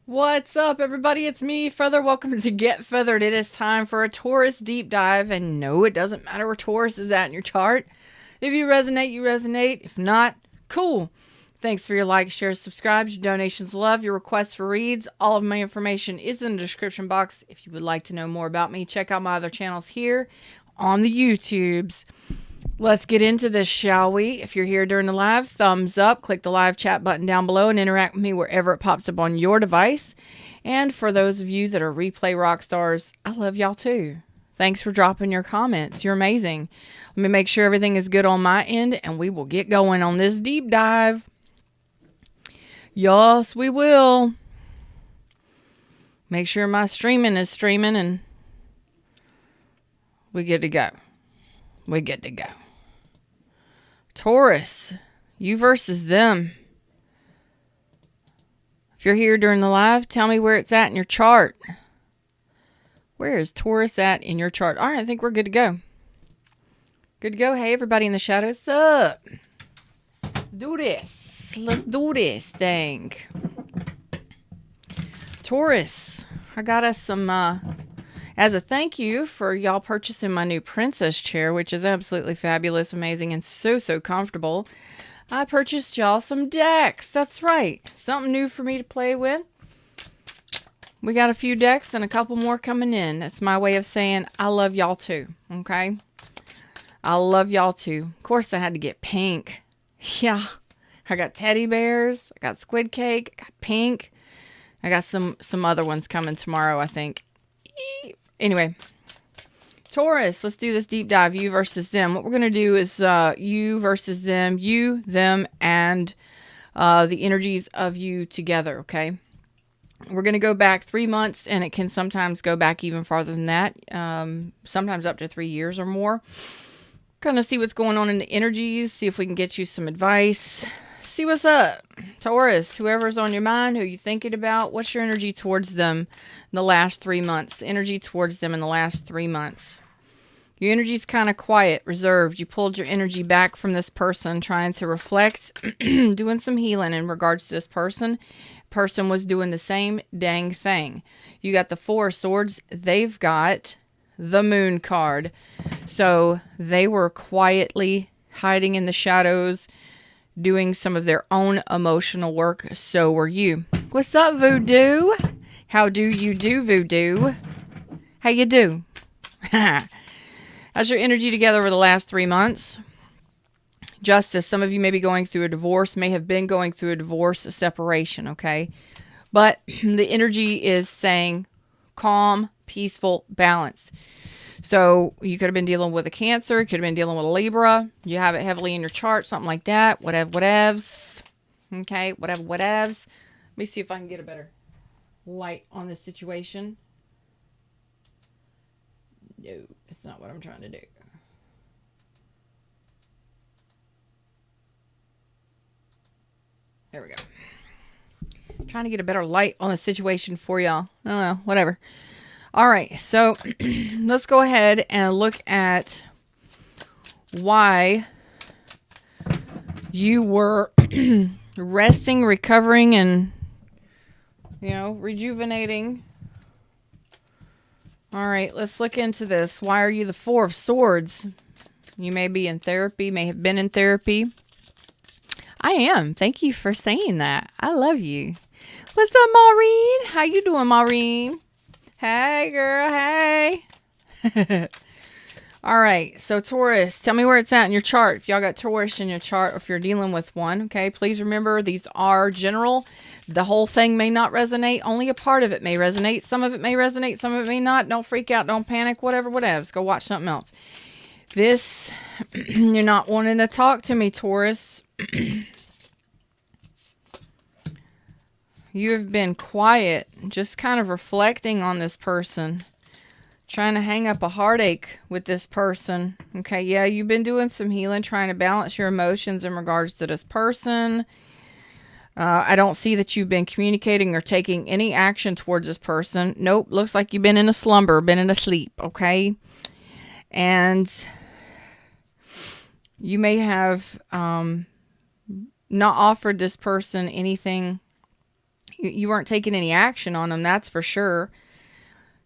What's up, everybody? It's me, Feather. Welcome to Get Feathered. It is time for a Taurus deep dive, and no, it doesn't matter where Taurus is at in your chart. If you resonate, you resonate. If not, cool. Thanks for your likes, shares, subscribes, your donations, love, your requests for reads. All of my information is in the description box. If you would like to know more about me, check out my other channels here on the YouTubes. Let's get into this, shall we? If you're here during the live, thumbs up, click the live chat button down below and interact with me wherever it pops up on your device. And for those of you that are replay rock stars, I love y'all too. Thanks for dropping your comments. You're amazing. Let me make sure everything is good on my end and we will get going on this deep dive. Yes, we will. Make sure my streaming is streaming and we get to go. We get to go. Taurus, you versus them. If you're here during the live, tell me where it's at in your chart. Where is Taurus at in your chart? All right, I think we're good to go. Good to go. Hey, everybody in the shadows, what's up? Do this. Let's do this thing. Taurus, I got us some, as a thank you for y'all purchasing my new princess chair, which is absolutely fabulous, amazing, and so comfortable, I purchased y'all some decks. That's right. Something new for me to play with. We got a few decks and a couple more coming in. That's my way of saying I love y'all too. Okay? I love y'all too. Of course, I had to get pink. Yeah. I got teddy bears. I got squid cake. I got pink. I got some other ones coming tomorrow, I think. Anyway, Taurus, let's do this deep dive, you versus them. What we're going to do is you versus them, you, them, and the energies of you together, okay? We're going to go back 3 months, and it can sometimes go back even farther than that, sometimes up to 3 years or more. Kind of see what's going on in the energies, see if we can get you some advice. See what's up, Taurus, whoever's on your mind, who you're thinking about, what's your energy towards them in the last 3 months? The energy towards them in the last 3 months. Your energy's kind of quiet, reserved. You pulled your energy back from this person, trying to reflect, doing some healing in regards to this person. Person was doing the same dang thing. You got the Four of Swords. They've got the Moon card. So they were quietly hiding in the shadows, doing some of their own emotional work. So were you. What's up, Voodoo? How do you do, Voodoo? How you do? How's your energy together over the last 3 months? Justice. Some of you may be going through a divorce, may have been going through a divorce, a separation, okay? But the energy is saying calm, peaceful, balance. So you could have been dealing with a Cancer, could have been dealing with a Libra. You have it heavily in your chart, something like that. Whatevs. Okay, whatevs. Let me see if I can get a better light on this situation. No, that's not what I'm trying to do. There we go. Trying to get a better light on the situation for y'all. Oh well, whatever. All right, so let's go ahead and look at why you were resting, recovering, and, rejuvenating. All right, let's look into this. Why are you the Four of Swords? You may be in therapy, may have been in therapy. I am. Thank you for saying that. I love you. What's up, Maureen? How you doing, Maureen? Hey, girl. Hey. All right. So, Taurus, tell me where it's at in your chart. If y'all got Taurus in your chart, or if you're dealing with one, okay, please remember these are general. The whole thing may not resonate. Only a part of it may resonate. Some of it may resonate. Some of it may not. Don't freak out. Don't panic. Whatever. Go watch something else. This, you're not wanting to talk to me, Taurus. You have been quiet, just kind of reflecting on this person, trying to hang up a heartache with this person. Okay, yeah, you've been doing some healing, trying to balance your emotions in regards to this person. I don't see that you've been communicating or taking any action towards this person. Nope, looks like you've been in a slumber, been in a sleep, okay? And you may have not offered this person anything You weren't taking any action on them, that's for sure.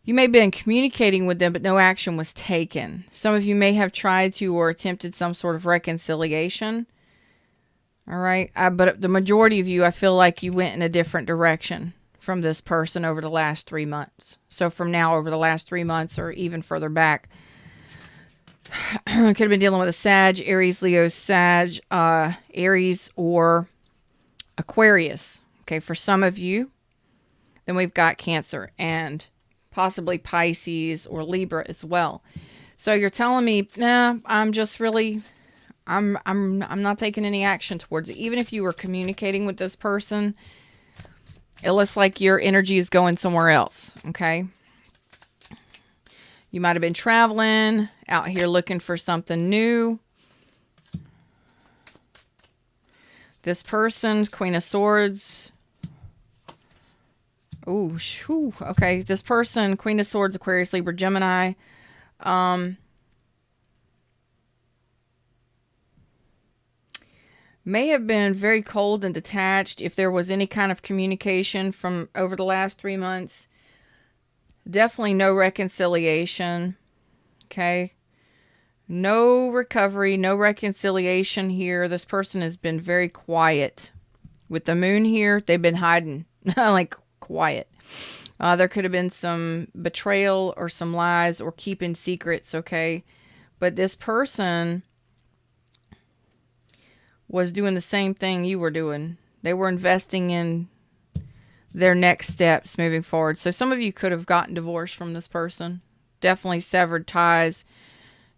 You may have been communicating with them, but no action was taken. Some of you may have tried to or attempted some sort of reconciliation. All right. But the majority of you, I feel like you went in a different direction from this person over the last 3 months. So from now over the last 3 months or even further back. Could have been dealing with a Sag, Aries, Leo, Sag, Aries, or Aquarius. Okay, for some of you. Then we've got Cancer and possibly Pisces or Libra as well. So you're telling me, nah, I'm just really, I'm not taking any action towards it. Even if you were communicating with this person, it looks like your energy is going somewhere else. Okay. You might have been traveling out here looking for something new. This person, Queen of Swords. Oh, okay. This person, Queen of Swords, Aquarius, Libra, Gemini. May have been very cold and detached if there was any kind of communication from over the last 3 months. Definitely no reconciliation. Okay. No recovery, no reconciliation here. This person has been very quiet. With the moon here, they've been hiding. Like quiet. There could have been some betrayal or some lies or keeping secrets, okay? But this person was doing the same thing you were doing. They were investing in their next steps moving forward. So some of you could have gotten divorced from this person. Definitely severed ties,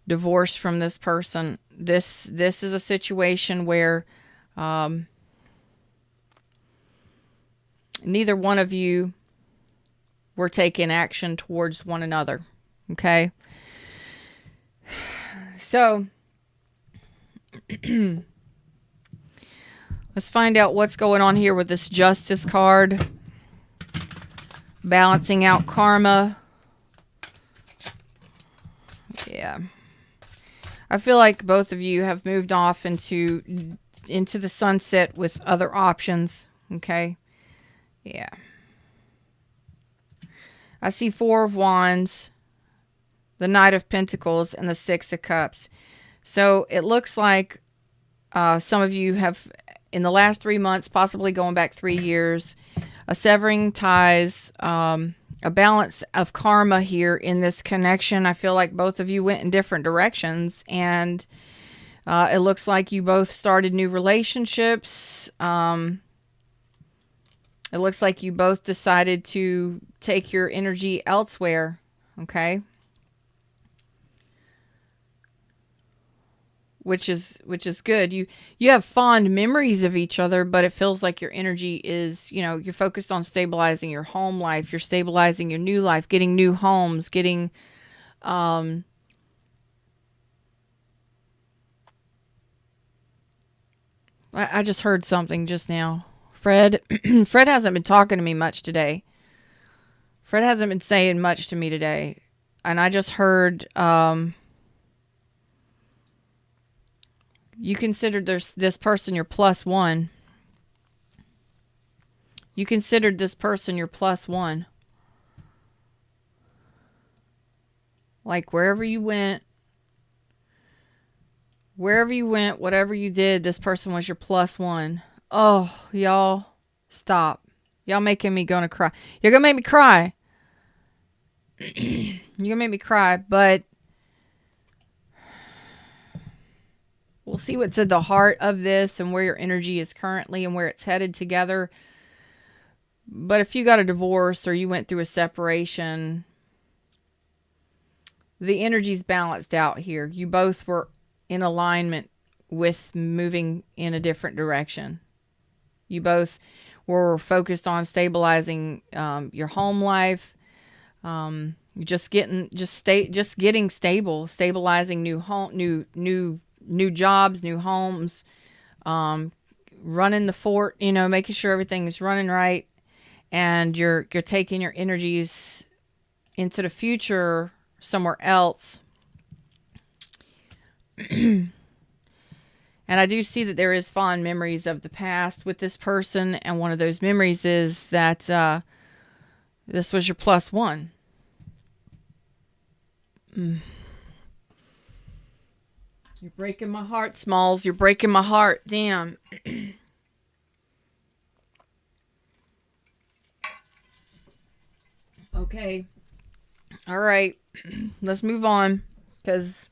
divorced from this person. This is a situation where neither one of you were taking action towards one another. Okay? So, let's find out what's going on here with this Justice card. Balancing out karma. Yeah. I feel like both of you have moved off into the sunset with other options. Okay? Yeah. I see 4 of Wands, the Knight of Pentacles, and the 6 of Cups. So it looks like some of you have, in the last 3 months, possibly going back 3 years, a severing ties, a balance of karma here in this connection. I feel like both of you went in different directions, and it looks like you both started new relationships. It looks like you both decided to take your energy elsewhere, okay? Which is good. You have fond memories of each other, but it feels like your energy is, you're focused on stabilizing your home life. You're stabilizing your new life, getting new homes, getting, I just heard something just now. Fred hasn't been talking to me much today. Fred hasn't been saying much to me today. And I just heard, you considered this person your plus one. You considered this person your plus one. Like wherever you went, whatever you did, this person was your plus one. Oh, y'all, stop. Y'all making me gonna cry. You're gonna make me cry. You're gonna make me cry, but we'll see what's at the heart of this and where your energy is currently and where it's headed together. But if you got a divorce or you went through a separation, the energy's balanced out here. You both were in alignment with moving in a different direction. You both were focused on stabilizing your home life, just getting stable, stabilizing new home, new jobs, new homes, running the fort, making sure everything is running right, and you're taking your energies into the future somewhere else. And I do see that there is fond memories of the past with this person. And one of those memories is that this was your plus one. You're breaking my heart, Smalls. You're breaking my heart. Damn. Okay. All right. Let's move on. Because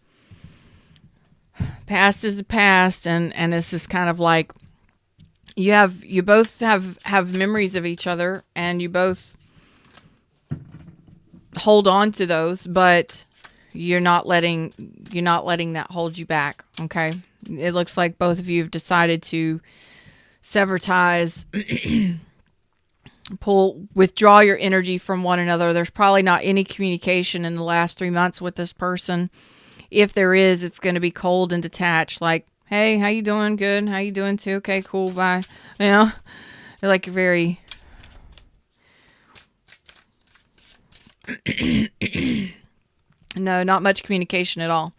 past is the past. And this is kind of like you both have memories of each other, and you both hold on to those, but you're not letting that hold you back. Okay. It looks like both of you have decided to sever ties, withdraw your energy from one another. There's probably not any communication in the last 3 months with this person. If there is, it's going to be cold and detached. Like, hey, how you doing? Good. How you doing too? Okay, cool. Bye. You know, they're like very no, not much communication at all.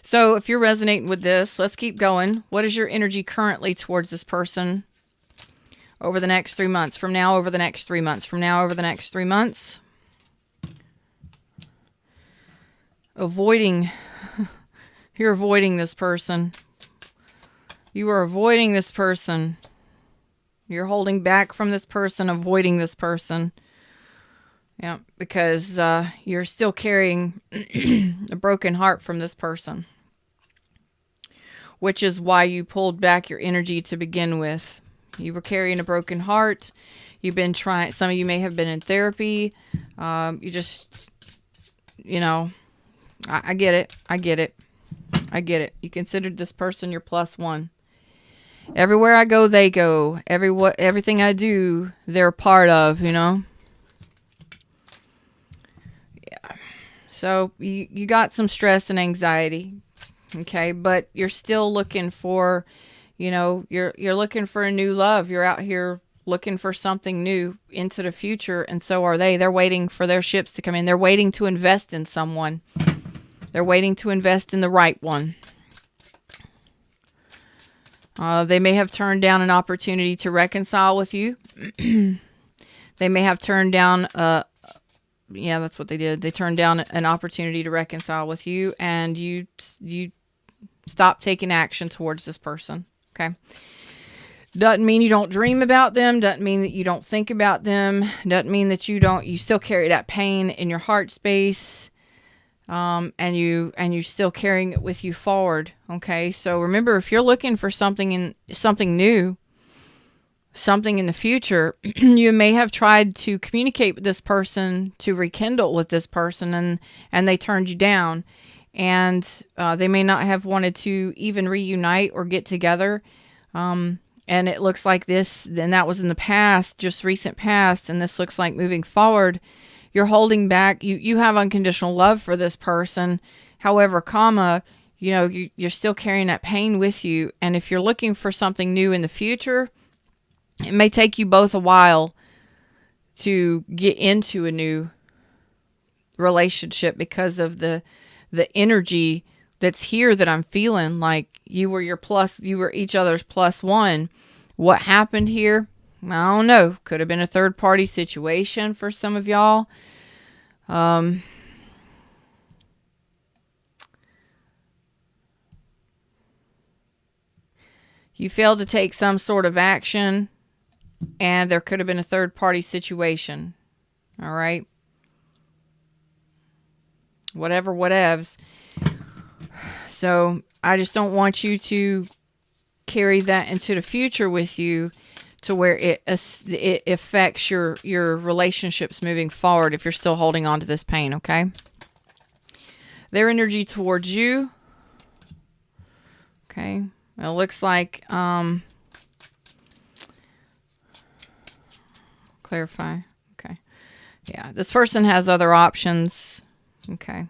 So if you're resonating with this, let's keep going. What is your energy currently towards this person over the next 3 months? From now, over the next 3 months. From now, over the next 3 months. Avoiding. You're avoiding this person. You are avoiding this person. You're holding back from this person, avoiding this person. Yeah, because you're still carrying a broken heart from this person. Which is why you pulled back your energy to begin with. You were carrying a broken heart. You've been trying, some of you may have been in therapy. You just, you know, I get it. I get it. I get it. You considered this person your plus one. Everywhere I go, they go. Everything I do, they're a part of, you know. Yeah. So you got some stress and anxiety, okay? But you're still looking for, you know, you're looking for a new love. You're out here looking for something new into the future, and so are they. They're waiting for their ships to come in. They're waiting to invest in someone. They're waiting to invest in the right one. They may have turned down an opportunity to reconcile with you. They may have turned down, yeah, that's what they did. They turned down an opportunity to reconcile with you, and you stopped taking action towards this person. Okay. Doesn't mean you don't dream about them. Doesn't mean that you don't think about them. Doesn't mean that you still carry that pain in your heart space. And you still carrying it with you forward. Okay. So remember, if you're looking for something new, something in the future, you may have tried to communicate with this person, to rekindle with this person, and they turned you down, and they may not have wanted to even reunite or get together. And it looks like this, and that was in the past, just recent past, and this looks like moving forward. You're holding back. You have unconditional love for this person. However, you know, you're still carrying that pain with you. And if you're looking for something new in the future, it may take you both a while to get into a new relationship because of the energy that's here that I'm feeling. Like you were each other's plus one. What happened here? I don't know. Could have been a third party situation for some of y'all. You failed to take some sort of action, and there could have been a third party situation. All right. Whatever, whatevs. So I just don't want you to carry that into the future with you, to where it affects your relationships moving forward if you're still holding on to this pain, okay? Their energy towards you, okay? It looks like, clarify, okay. Yeah, this person has other options, okay?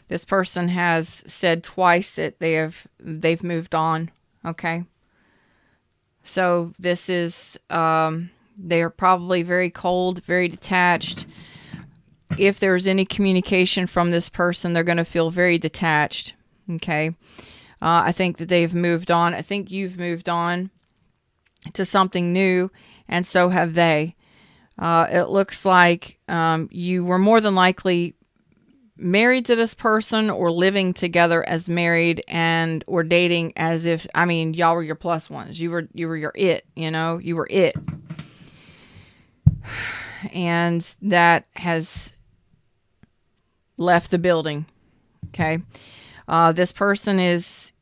This person has said twice that they've moved on, okay? So this is, they are probably very cold, very detached. If there's any communication from this person, they're going to feel very detached. Okay. I think that they've moved on. I think you've moved on to something new, and so have they. It looks like you were more than likely married to this person or living together as married and or dating as if, I mean, y'all were your plus ones. You were your it, you were it. And that has left the building. Okay. This person is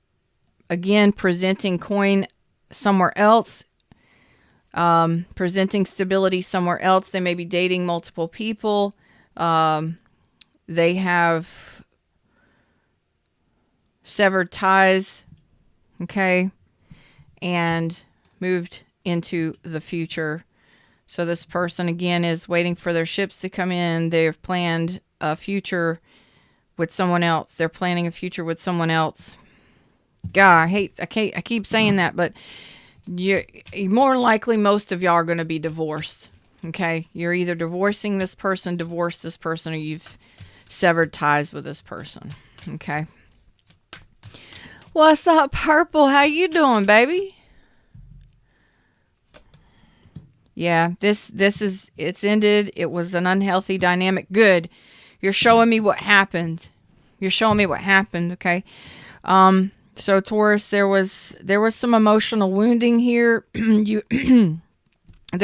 again presenting coin somewhere else, presenting stability somewhere else. They may be dating multiple people. They have severed ties, okay, and moved into the future. So this person, again, is waiting for their ships to come in. They've planned a future with someone else. They're planning a future with someone else. God, I keep saying that, but you more likely, most of y'all are going to be divorced, okay? You're either divorcing this person, divorced this person, or you've severed ties with this person. Okay. What's up, Purple? How you doing, baby? Yeah, this is, it's ended. It was an unhealthy dynamic. Good. You're showing me what happened. Okay. So Taurus, there was some emotional wounding here. There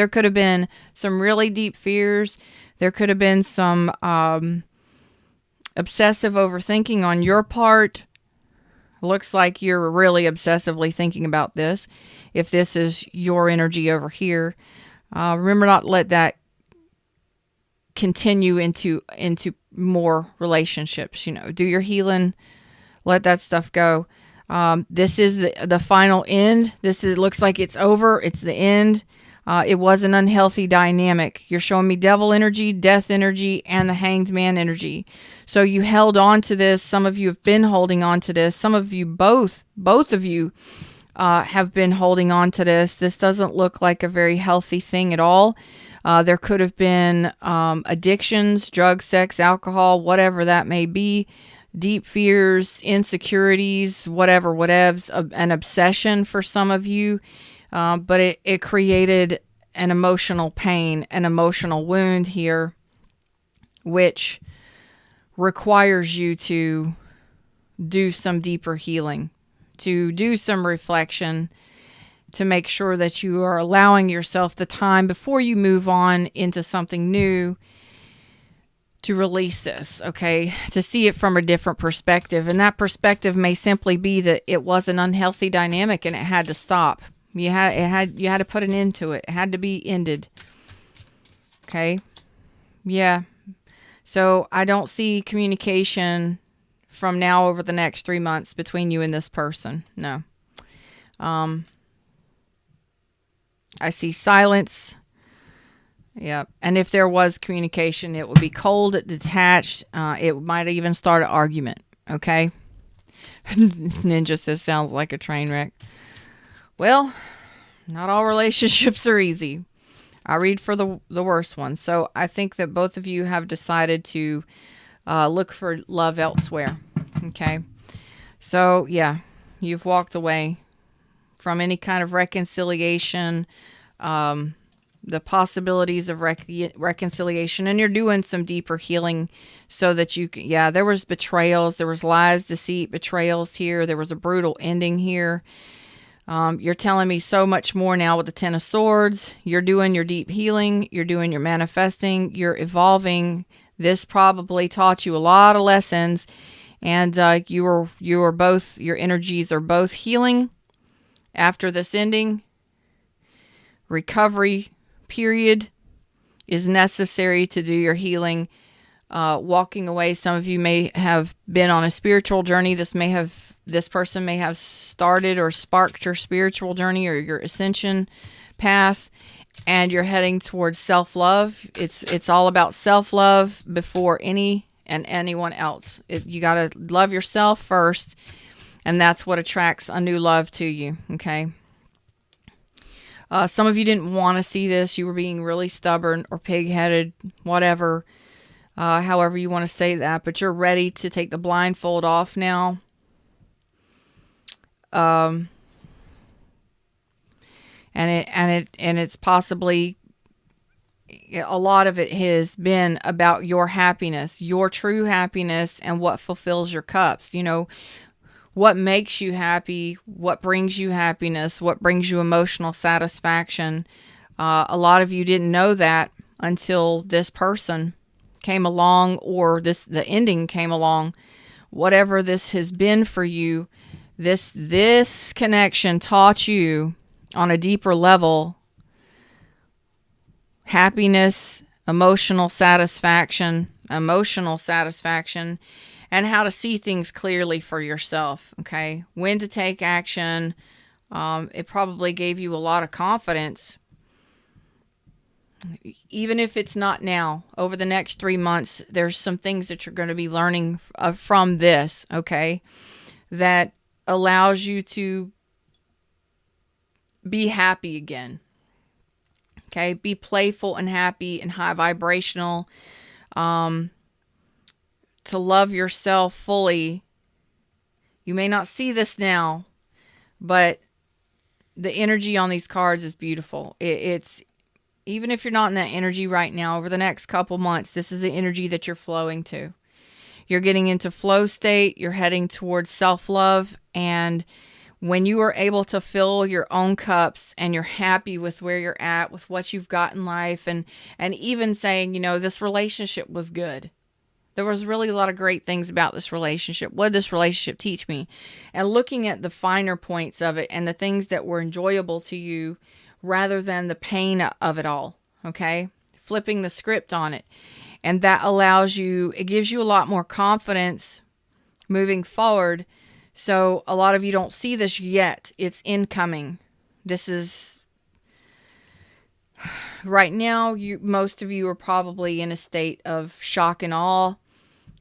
could have been some really deep fears. There could have been some obsessive overthinking on your part. Looks like you're really obsessively thinking about this. If this is your energy over here, remember not to let that continue into more relationships. Do your healing, let that stuff go. This is the final end. It looks like it's over. It's the end. It was an unhealthy dynamic. You're showing me devil energy, death energy, and the hanged man energy. So you held on to this. Some of you have been holding on to this. Some of you, both of you, have been holding on to this. This doesn't look like a very healthy thing at all. There could have been addictions, drugs, sex, alcohol, whatever that may be, deep fears, insecurities, whatevs, an obsession for some of you. But it created an emotional pain, an emotional wound here, which requires you to do some deeper healing, to do some reflection, to make sure that you are allowing yourself the time before you move on into something new to release this, okay? To see it from a different perspective. And that perspective may simply be that it was an unhealthy dynamic and it had to stop. You had to put an end to it. It had to be ended. Okay? Yeah. So I don't see communication from now over the next 3 months between you and this person. No. I see silence. Yeah. And if there was communication, it would be cold, detached. It might even start an argument. Okay? Ninja says sounds like a train wreck. Well, not all relationships are easy. I read for the worst ones. So I think that both of you have decided to look for love elsewhere. Okay. So yeah, you've walked away from any kind of reconciliation, the possibilities of reconciliation, and you're doing some deeper healing so that you can, yeah, there was betrayals, there was lies, deceit, betrayals here. There was a brutal ending here. You're telling me so much more now with the Ten of Swords. You're doing your deep healing. You're doing your manifesting. You're evolving. This probably taught you a lot of lessons. And you are both, your energies are both healing after this ending. Recovery period is necessary to do your healing. Walking away, some of you may have been on a spiritual journey. This person may have started or sparked your spiritual journey or your ascension path, and you're heading towards self-love. It's all about self-love before anyone else. You got to love yourself first, and that's what attracts a new love to you, okay? Some of you didn't want to see this. You were being really stubborn or pig-headed, whatever, however you want to say that, but you're ready to take the blindfold off now. And it's possibly, a lot of it has been about your happiness, your true happiness, and what fulfills your cups. You know, what makes you happy, what brings you happiness, what brings you emotional satisfaction. A lot of you didn't know that until this person came along, or the ending came along. Whatever this has been for you, this connection taught you on a deeper level happiness, emotional satisfaction, and how to see things clearly for yourself. Okay, when to take action. It probably gave you a lot of confidence, even if it's not now. Over the next 3 months, there's some things that you're going to be learning from this, okay, that allows you to be happy again. Okay, be playful and happy and high vibrational. To love yourself fully. You may not see this now, but the energy on these cards is beautiful. It's even if you're not in that energy right now, over the next couple months, this is the energy that you're flowing to. You're getting into flow state. You're heading towards self-love. And when you are able to fill your own cups and you're happy with where you're at, with what you've got in life, and even saying, you know, this relationship was good. There was really a lot of great things about this relationship. What did this relationship teach me? And looking at the finer points of it and the things that were enjoyable to you rather than the pain of it all. Okay? Flipping the script on it. And that allows you, it gives you a lot more confidence moving forward. So a lot of you don't see this yet. It's incoming. This is right now. Most of you are probably in a state of shock and awe.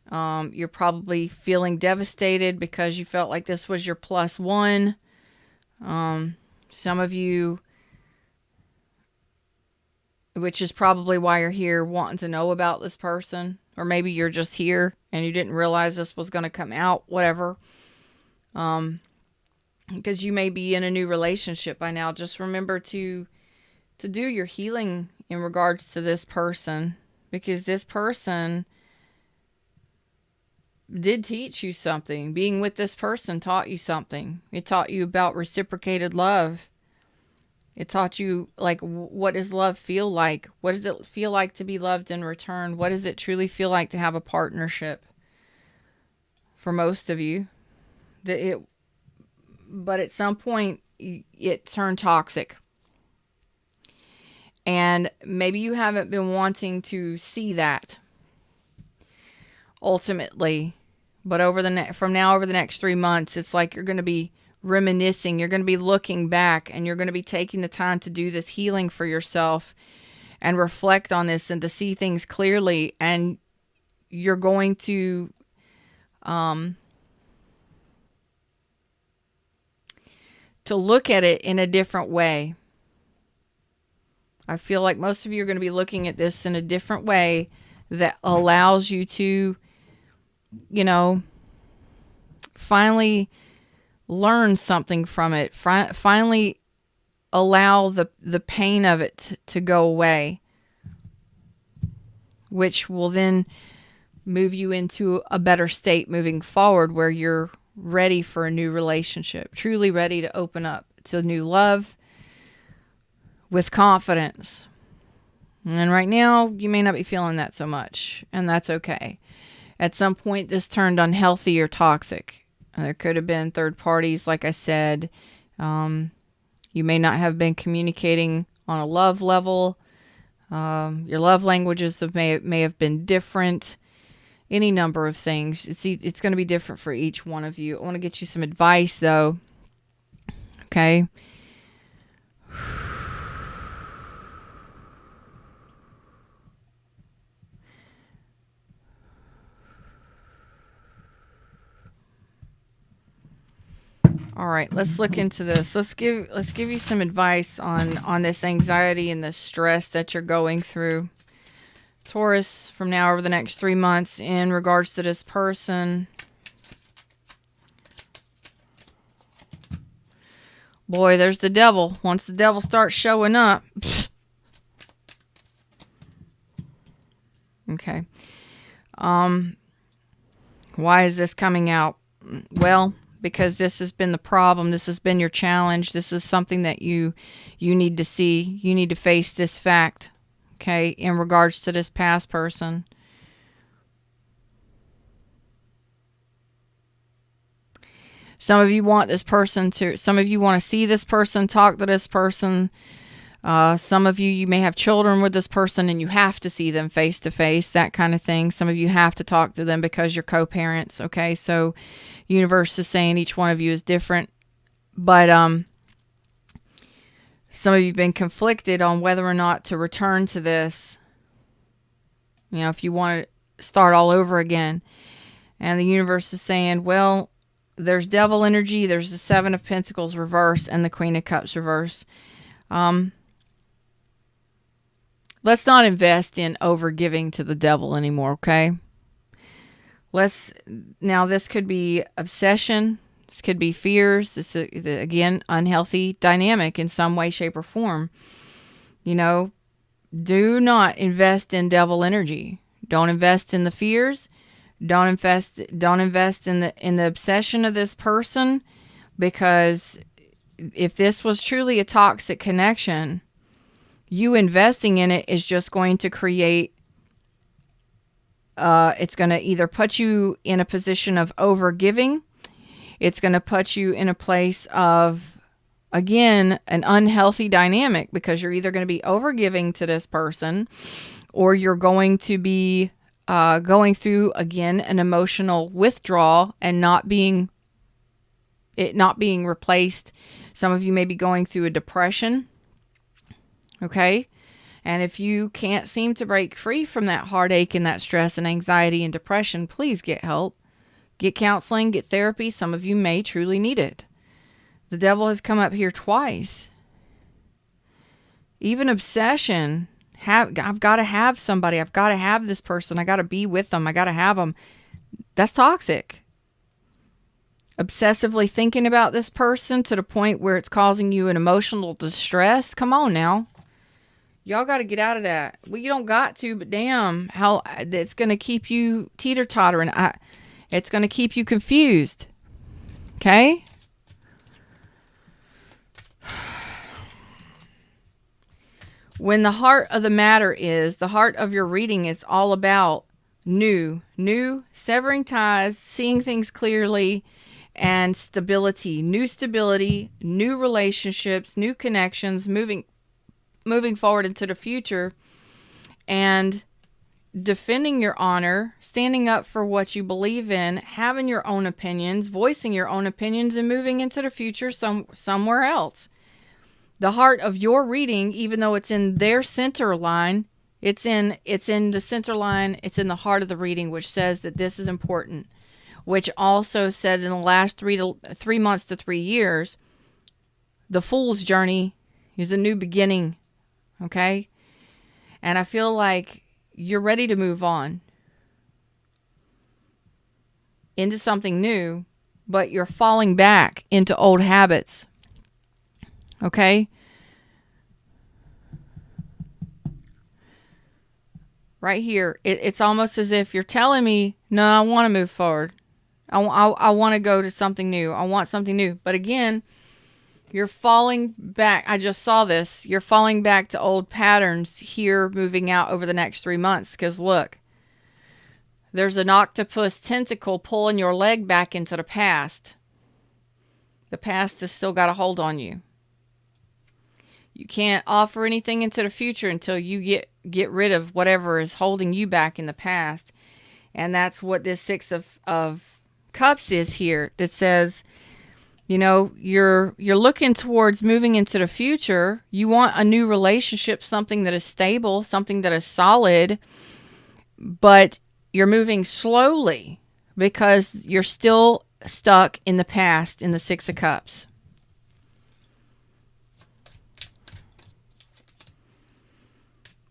You're probably feeling devastated because you felt like this was your plus one. Some of you, which is probably why you're here, wanting to know about this person. Or maybe you're just here and you didn't realize this was going to come out, whatever. Because you may be in a new relationship by now. Just remember to do your healing in regards to this person, because this person did teach you something. Being with this person taught you something. It taught you about reciprocated love. It taught you, like, what does love feel like? What does it feel like to be loved in return? What does it truly feel like to have a partnership? For most of you, but at some point it turned toxic. And maybe you haven't been wanting to see that ultimately, but from now over the next 3 months, it's like you're going to be reminiscing, you're going to be looking back, and you're going to be taking the time to do this healing for yourself and reflect on this and to see things clearly. And you're going to look at it in a different way. I feel like most of you are going to be looking at this in a different way that allows you to, you know, finally learn something from it. Finally allow the pain of it to go away, which will then move you into a better state moving forward, where you're ready for a new relationship, truly ready to open up to new love with confidence. And right now, you may not be feeling that so much, and that's okay. At some point, this turned unhealthy or toxic. There could have been third parties, like I said. You may not have been communicating on a love level. Your love languages may have been different. Any number of things. It's going to be different for each one of you. I want to get you some advice, though. Okay. All right, let's look into this. Let's give you some advice on this anxiety and this stress that you're going through, Taurus, from now over the next 3 months in regards to this person. Boy, there's the devil. Once the devil starts showing up. Okay. Why is this coming out? Well, because this has been the problem. This has been your challenge. This is something that you need to see. You need to face this fact, okay, in regards to this past person. Some of you want this person to, some of you want to see this person, talk to this person. Some of you may have children with this person and you have to see them face to face, that kind of thing. Some of you have to talk to them because you're co-parents, okay? So universe is saying each one of you is different. But some of you have been conflicted on whether or not to return to this. You know, if you want to start all over again. And the universe is saying, well, there's devil energy, there's the Seven of Pentacles reverse, and the Queen of Cups reverse. Let's not invest in overgiving to the devil anymore, okay? Now this could be obsession, this could be fears, this again, unhealthy dynamic in some way, shape, or form. You know, do not invest in devil energy. Don't invest in the fears. Don't invest in the obsession of this person, because if this was truly a toxic connection, you investing in it is just going to create, it's going to either put you in a position of overgiving. It's going to put you in a place of, again, an unhealthy dynamic, because you're either going to be overgiving to this person, or you're going to be going through, again, an emotional withdrawal and not being replaced. Some of you may be going through a depression. Okay. And if you can't seem to break free from that heartache and that stress and anxiety and depression, please get help. Get counseling, get therapy. Some of you may truly need it. The devil has come up here twice. Even obsession. I've got to have somebody. I've got to have this person. I got to be with them. I got to have them. That's toxic. Obsessively thinking about this person to the point where it's causing you an emotional distress. Come on now. Y'all got to get out of that. Well, you don't got to, but damn, how it's going to keep you teeter-tottering. It's going to keep you confused. Okay? When the heart of the matter is, the heart of your reading is all about new, severing ties, seeing things clearly, and stability. New stability, new relationships, new connections, moving forward into the future, and defending your honor, standing up for what you believe in, having your own opinions, voicing your own opinions, and moving into the future somewhere else. The heart of your reading, even though it's in their center line, it's in the center line, it's in the heart of the reading, which says that this is important, which also said in the last 3 months to 3 years, the Fool's journey is a new beginning. Okay? And I feel like you're ready to move on into something new, but you're falling back into old habits. Okay? Right here, it's almost as if you're telling me, no, I want to move forward. I want to go to something new. I want something new. But again, you're falling back. I just saw this. You're falling back to old patterns here, moving out over the next 3 months. Because look, there's an octopus tentacle pulling your leg back into the past. The past has still got a hold on you. You can't offer anything into the future until you get rid of whatever is holding you back in the past. And that's what this Six of Cups is here. That says, you know, you're looking towards moving into the future. You want a new relationship, something that is stable, something that is solid, but you're moving slowly because you're still stuck in the past in the Six of Cups.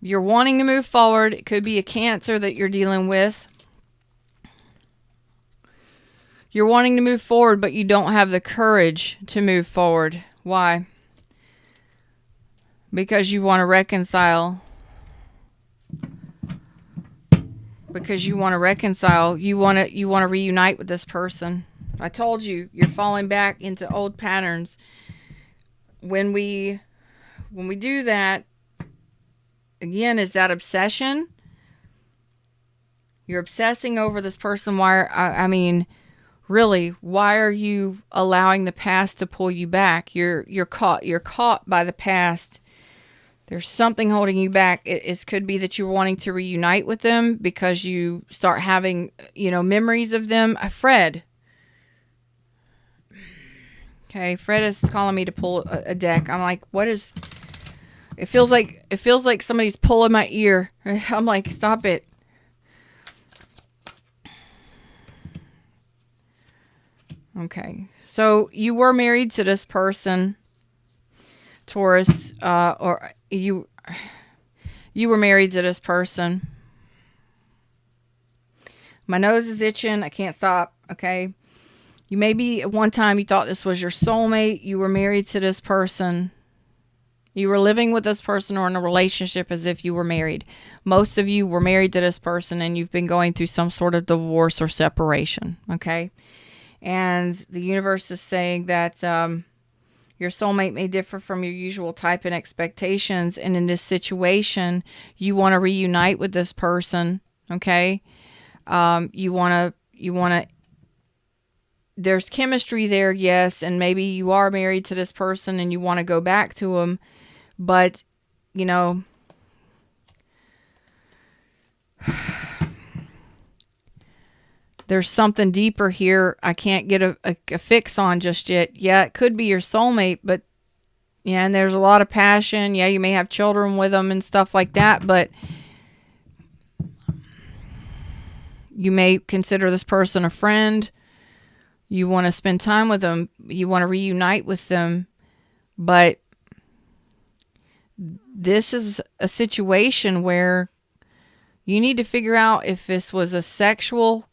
You're wanting to move forward. It could be a Cancer that you're dealing with. You're wanting to move forward, but you don't have the courage to move forward Why? Because you want to reconcile. Because you want to reconcile. You want to reunite with this person. I told you, you're falling back into old patterns. When we do that, again, is that obsession? You're obsessing over this person. I mean, really, why are you allowing the past to pull you back? You're caught by the past. There's something holding you back. It could be that you're wanting to reunite with them because you start having, memories of them. Fred. Okay, Fred is calling me to pull a deck. I'm like, what is... It feels like somebody's pulling my ear. I'm like, stop it. Okay, so you were married to this person, Taurus, or you were married to this person. My nose is itching. I can't stop. Okay. You maybe at one time you thought this was your soulmate. You were married to this person. You were living with this person or in a relationship as if you were married. Most of you were married to this person and you've been going through some sort of divorce or separation. Okay. And the universe is saying that your soulmate may differ from your usual type and expectations. And in this situation, you want to reunite with this person. Okay. You want to, there's chemistry there. Yes. And maybe you are married to this person and you want to go back to him, but there's something deeper here I can't get a fix on just yet. Yeah, it could be your soulmate, but yeah, and there's a lot of passion. Yeah, you may have children with them and stuff like that, but you may consider this person a friend. You want to spend time with them. You want to reunite with them, but this is a situation where you need to figure out if this was a sexual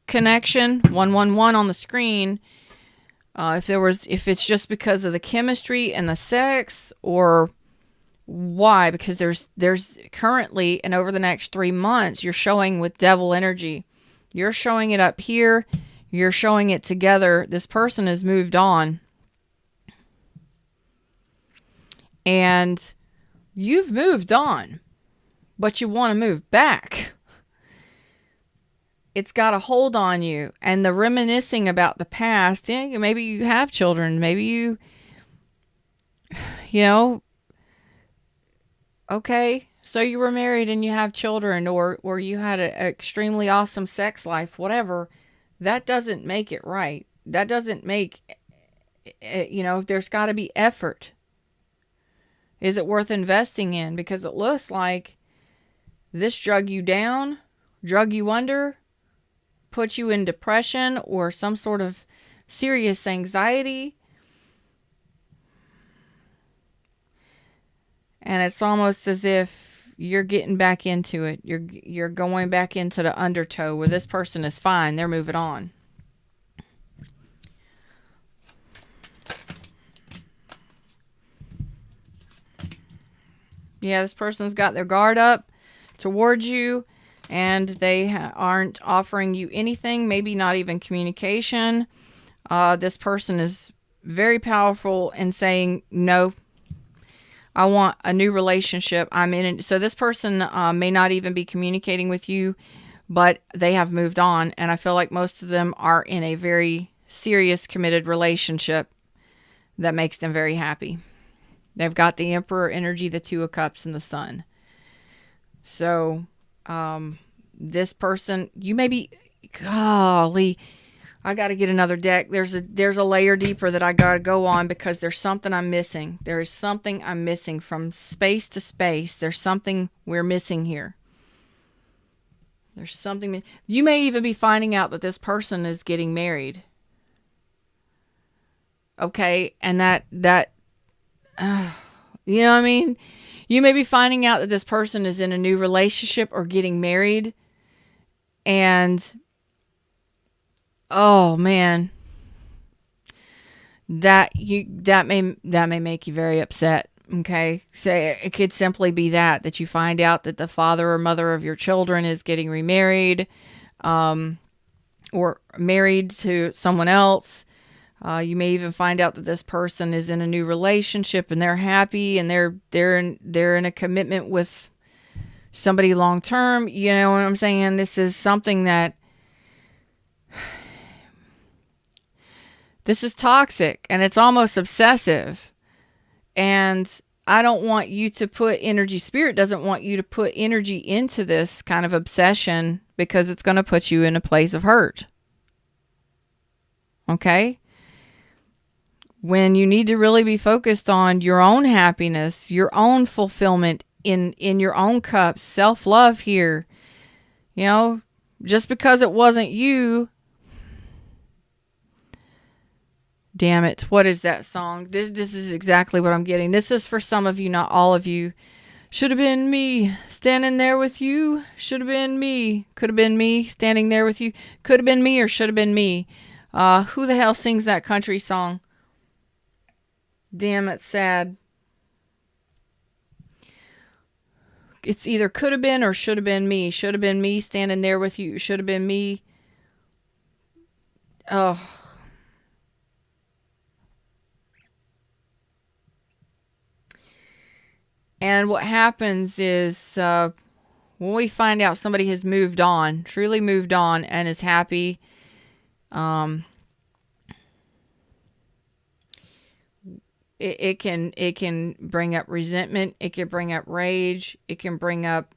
connection, 111 on the screen, if it's just because of the chemistry and the sex, or why, because there's currently, and over the next 3 months, you're showing with devil energy. You're showing it up here. You're showing it together. This person has moved on. And you've moved on, but you want to move back. It's got a hold on you. And the reminiscing about the past, yeah, maybe you have children. Maybe okay, so you were married and you have children, or you had an extremely awesome sex life, whatever. That doesn't make it right. That doesn't make, there's got to be effort. Is it worth investing in? Because it looks like this drug you down, drug you under, put you in depression or some sort of serious anxiety. And it's almost as if you're getting back into it. You're going back into the undertow where this person is fine. They're moving on. Yeah, this person's got their guard up towards you, and they aren't offering you anything, maybe not even communication. This person is very powerful in saying, no, I want a new relationship. I'm in it. So this person may not even be communicating with you, but they have moved on. And I feel like most of them are in a very serious, committed relationship that makes them very happy. They've got the Emperor energy, the Two of Cups, and the Sun. So this person, you may be, golly, I got to get another deck. There's a layer deeper that I got to go on because there's something I'm missing. There is something I'm missing from space to space. There's something we're missing here. There's something. You may even be finding out that this person is getting married. Okay. And that you know what I mean? You may be finding out that this person is in a new relationship or getting married. And oh man, that may make you very upset. Okay, so it could simply be that you find out that the father or mother of your children is getting remarried, or married to someone else. You may even find out that this person is in a new relationship and they're happy and they're in a commitment with somebody long term. You know what I'm saying? This is something that this is toxic and it's almost obsessive. And I don't want you to put energy, spirit doesn't want you to put energy into this kind of obsession because it's going to put you in a place of hurt. Okay? When you need to really be focused on your own happiness, your own fulfillment in your own cup, self-love here. You know, just because it wasn't you. Damn it. What is that song? This is exactly what I'm getting. This is for some of you, not all of you. Should have been me standing there with you. Should have been me. Could have been me standing there with you. Could have been me or should have been me. Who the hell sings that country song? Damn, it's sad. It's either could have been or should have been me. Should have been me standing there with you. Should have been me. Oh. And what happens is when we find out somebody has moved on, truly moved on, and is happy, it can bring up resentment. It can bring up rage. It can bring up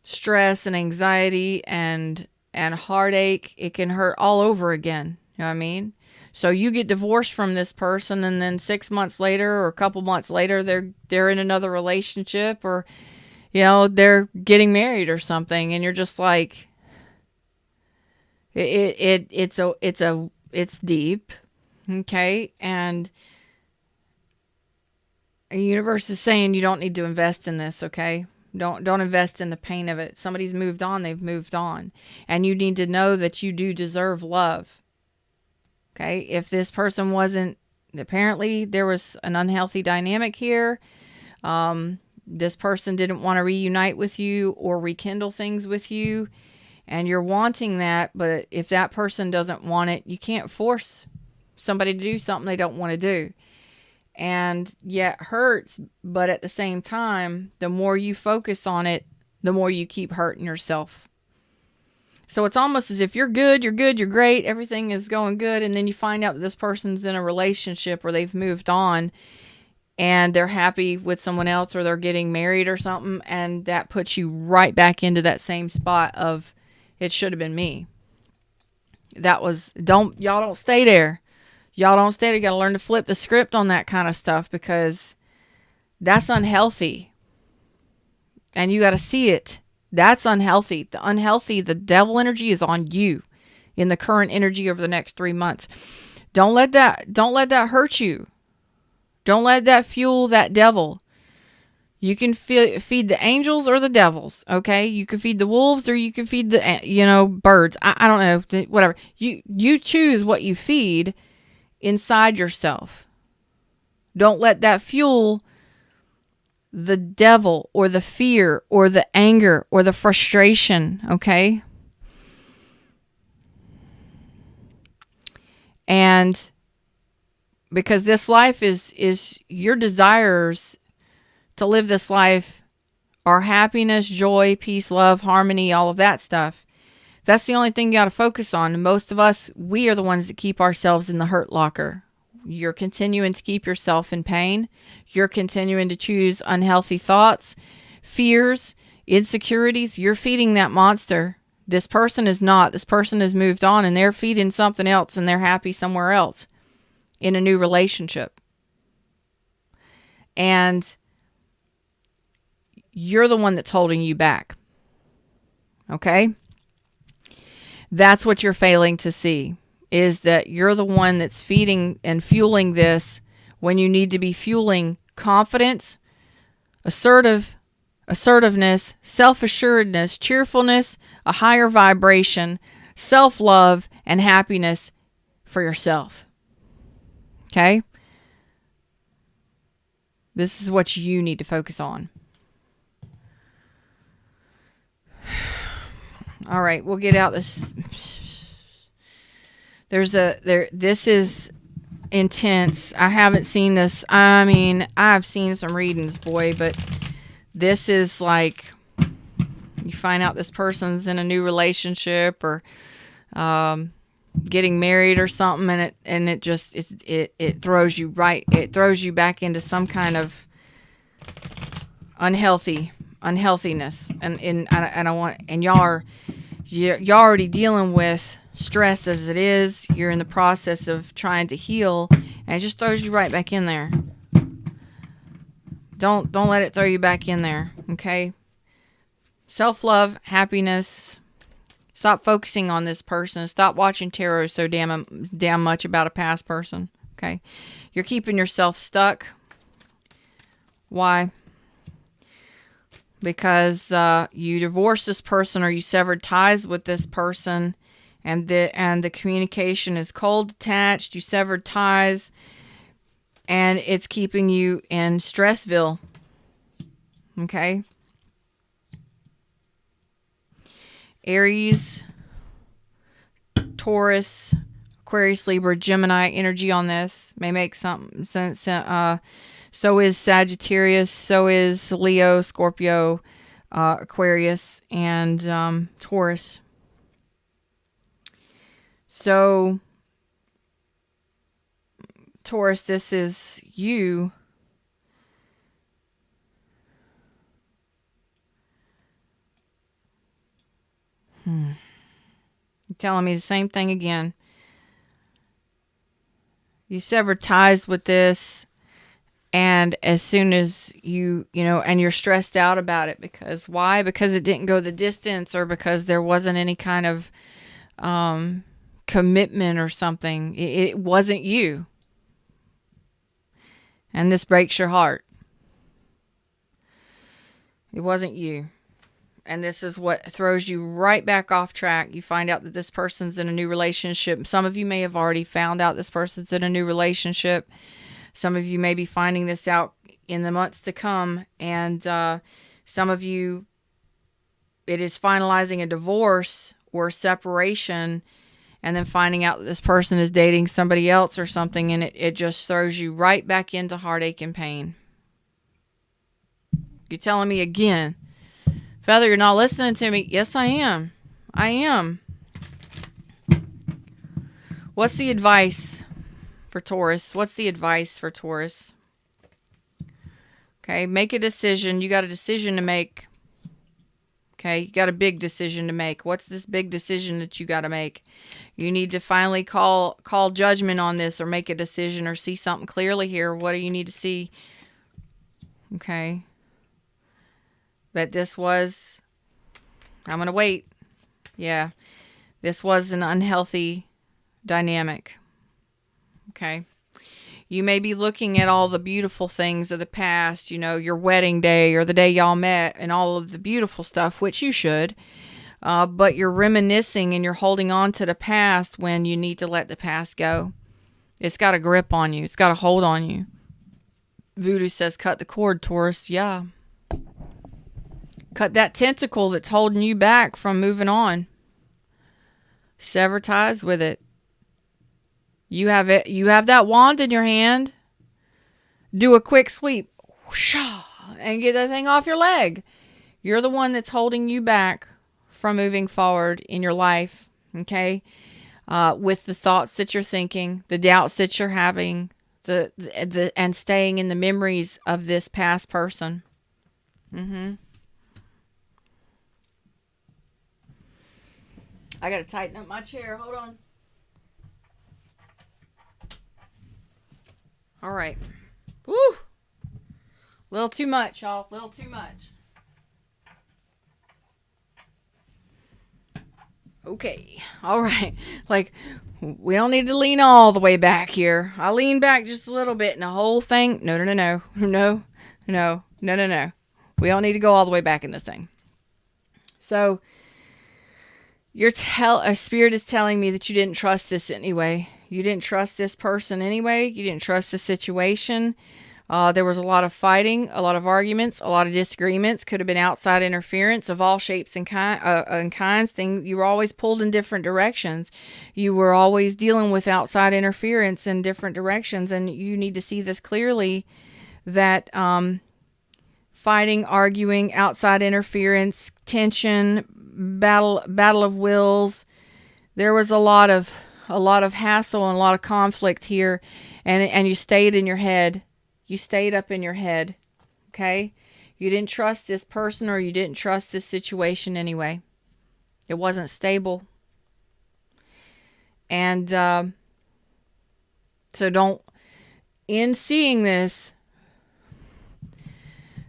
stress and anxiety and heartache. It can hurt all over again. You know what I mean? So you get divorced from this person, and then 6 months later or a couple months later, they're in another relationship, or you know, they're getting married or something, and you're just like, it's deep, okay? And the universe is saying you don't need to invest in this, okay? Don't invest in the pain of it. Somebody's moved on, they've moved on, and you need to know that you do deserve love. Okay, if this person wasn't, apparently there was an unhealthy dynamic here. This person didn't want to reunite with you or rekindle things with you, and you're wanting that. But if that person doesn't want it, you can't force somebody to do something they don't want to do. And yeah, it hurts, but at the same time, the more you focus on it, the more you keep hurting yourself. So it's almost as if you're good, you're great, everything is going good, and then you find out that this person's in a relationship or they've moved on and they're happy with someone else or they're getting married or something, and that puts you right back into that same spot of it should have been me. Y'all don't stay there. Y'all don't stay there. You got to learn to flip the script on that kind of stuff, because that's unhealthy. And you got to see it. That's unhealthy. The devil energy is on you in the current energy over the next 3 months. Don't let that hurt you. Don't let that fuel that devil. You can feed the angels or the devils, okay? You can feed the wolves or you can feed the, birds. I don't know, whatever. You choose what you feed inside yourself. Don't let that fuel the devil or the fear or the anger or the frustration, okay? And because this life is your desires to live this life are happiness, joy, peace, love, harmony, all of that stuff. That's the only thing you got to focus on. And most of us, we are the ones that keep ourselves in the hurt locker. You're continuing to keep yourself in pain. You're continuing to choose unhealthy thoughts, fears, insecurities. You're feeding that monster. This person is not. This person has moved on and they're feeding something else and they're happy somewhere else in a new relationship. And you're the one that's holding you back. Okay? That's what you're failing to see. Is that you're the one that's feeding and fueling this when you need to be fueling confidence, assertiveness, self-assuredness, cheerfulness, a higher vibration, self-love, and happiness for yourself. Okay? This is what you need to focus on. All right, we'll get out this. This is intense. I haven't seen this. I mean, I've seen some readings, boy, but this is like you find out this person's in a new relationship or getting married or something, and it throws you back into some kind of unhealthiness, and you're already dealing with stress as it is. You're in the process of trying to heal, and it just throws you right back in there. Don't let it throw you back in there, okay? Self-love, happiness. Stop focusing on this person. Stop watching tarot so damn much about a past person, okay? You're keeping yourself stuck. Why? Because you divorced this person or you severed ties with this person, and the communication is cold, detached. You severed ties, and it's keeping you in Stressville. Okay? Aries, Taurus, Aquarius, Libra, Gemini energy on this may make some sense. So is Sagittarius, so is Leo, Scorpio, Aquarius, and Taurus. So, Taurus, this is you. You're telling me the same thing again. You severed ties with this, and as soon as and you're stressed out about it, because why? Because it didn't go the distance, or because there wasn't any kind of commitment or something. It wasn't you. And this breaks your heart. It wasn't you. And this is what throws you right back off track. You find out that this person's in a new relationship. Some of you may have already found out this person's in a new relationship. Some of you may be finding this out in the months to come. And some of you, it is finalizing a divorce or separation, and then finding out that this person is dating somebody else or something, and it just throws you right back into heartache and pain. You're telling me again, Feather, you're not listening to me. Yes, I am. I am. What's the advice for Taurus? What's the advice for Taurus? Okay, make a decision. You got a decision to make. Okay, you got a big decision to make. What's this big decision that you got to make? You need to finally call judgment on this, or make a decision, or see something clearly here. What do you need to see? Okay. But this was, I'm going to wait. Yeah. This was an unhealthy dynamic. Okay. You may be looking at all the beautiful things of the past, your wedding day or the day y'all met, and all of the beautiful stuff, which you should. But you're reminiscing and you're holding on to the past when you need to let the past go. It's got a grip on you. It's got a hold on you. Voodoo says, cut the cord, Taurus. Yeah. Cut that tentacle that's holding you back from moving on. Sever ties with it. You have it. You have that wand in your hand. Do a quick sweep. And get that thing off your leg. You're the one that's holding you back from moving forward in your life. Okay? With the thoughts that you're thinking, the doubts that you're having, and staying in the memories of this past person. I got to tighten up my chair. Hold on. All right. Woo! A little too much, y'all. A little too much. Okay. All right. Like, we don't need to lean all the way back here. I lean back just a little bit, and the whole thing. No. We don't need to go all the way back in this thing. So, A spirit is telling me that you didn't trust this anyway. You didn't trust this person anyway. You didn't trust the situation. There was a lot of fighting, a lot of arguments, a lot of disagreements. Could have been outside interference of all shapes and kinds. You were always pulled in different directions. You were always dealing with outside interference in different directions, and you need to see this clearly. That fighting, arguing, outside interference, tension, battle of wills. There was a lot of hassle and a lot of conflict here, and you stayed in your head. You stayed up in your head, okay? You didn't trust this person, or you didn't trust this situation anyway. It wasn't stable. And so don't, in seeing this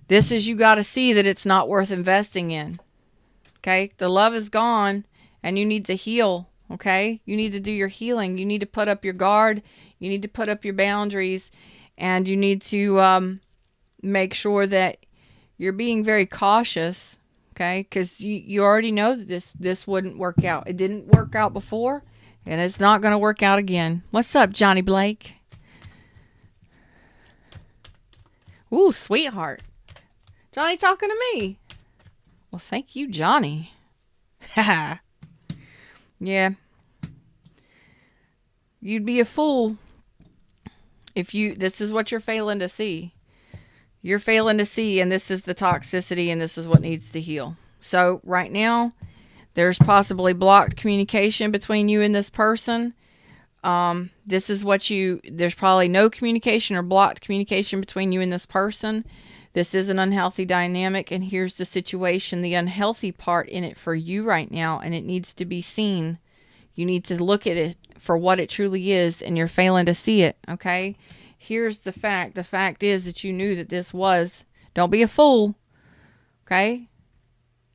is, you got to see that it's not worth investing in, okay? The love is gone, and you need to heal, okay? You need to do your healing. You need to put up your guard. You need to put up your boundaries. And you need to make sure that you're being very cautious, okay? Because you already know that this wouldn't work out. It didn't work out before, and it's not going to work out again. What's up, Johnny Blake? Ooh, sweetheart. Johnny talking to me. Well, thank you, Johnny. Haha. Yeah. You'd be a fool if this is what you're failing to see. You're failing to see, and this is the toxicity, and this is what needs to heal. So right now, there's possibly blocked communication between you and this person. There's probably no communication or blocked communication between you and this person. This is an unhealthy dynamic, and here's the situation, the unhealthy part in it for you right now, and it needs to be seen. You need to look at it for what it truly is, and you're failing to see it, okay? Here's the fact. The fact is that you knew that this was. Don't be a fool, okay?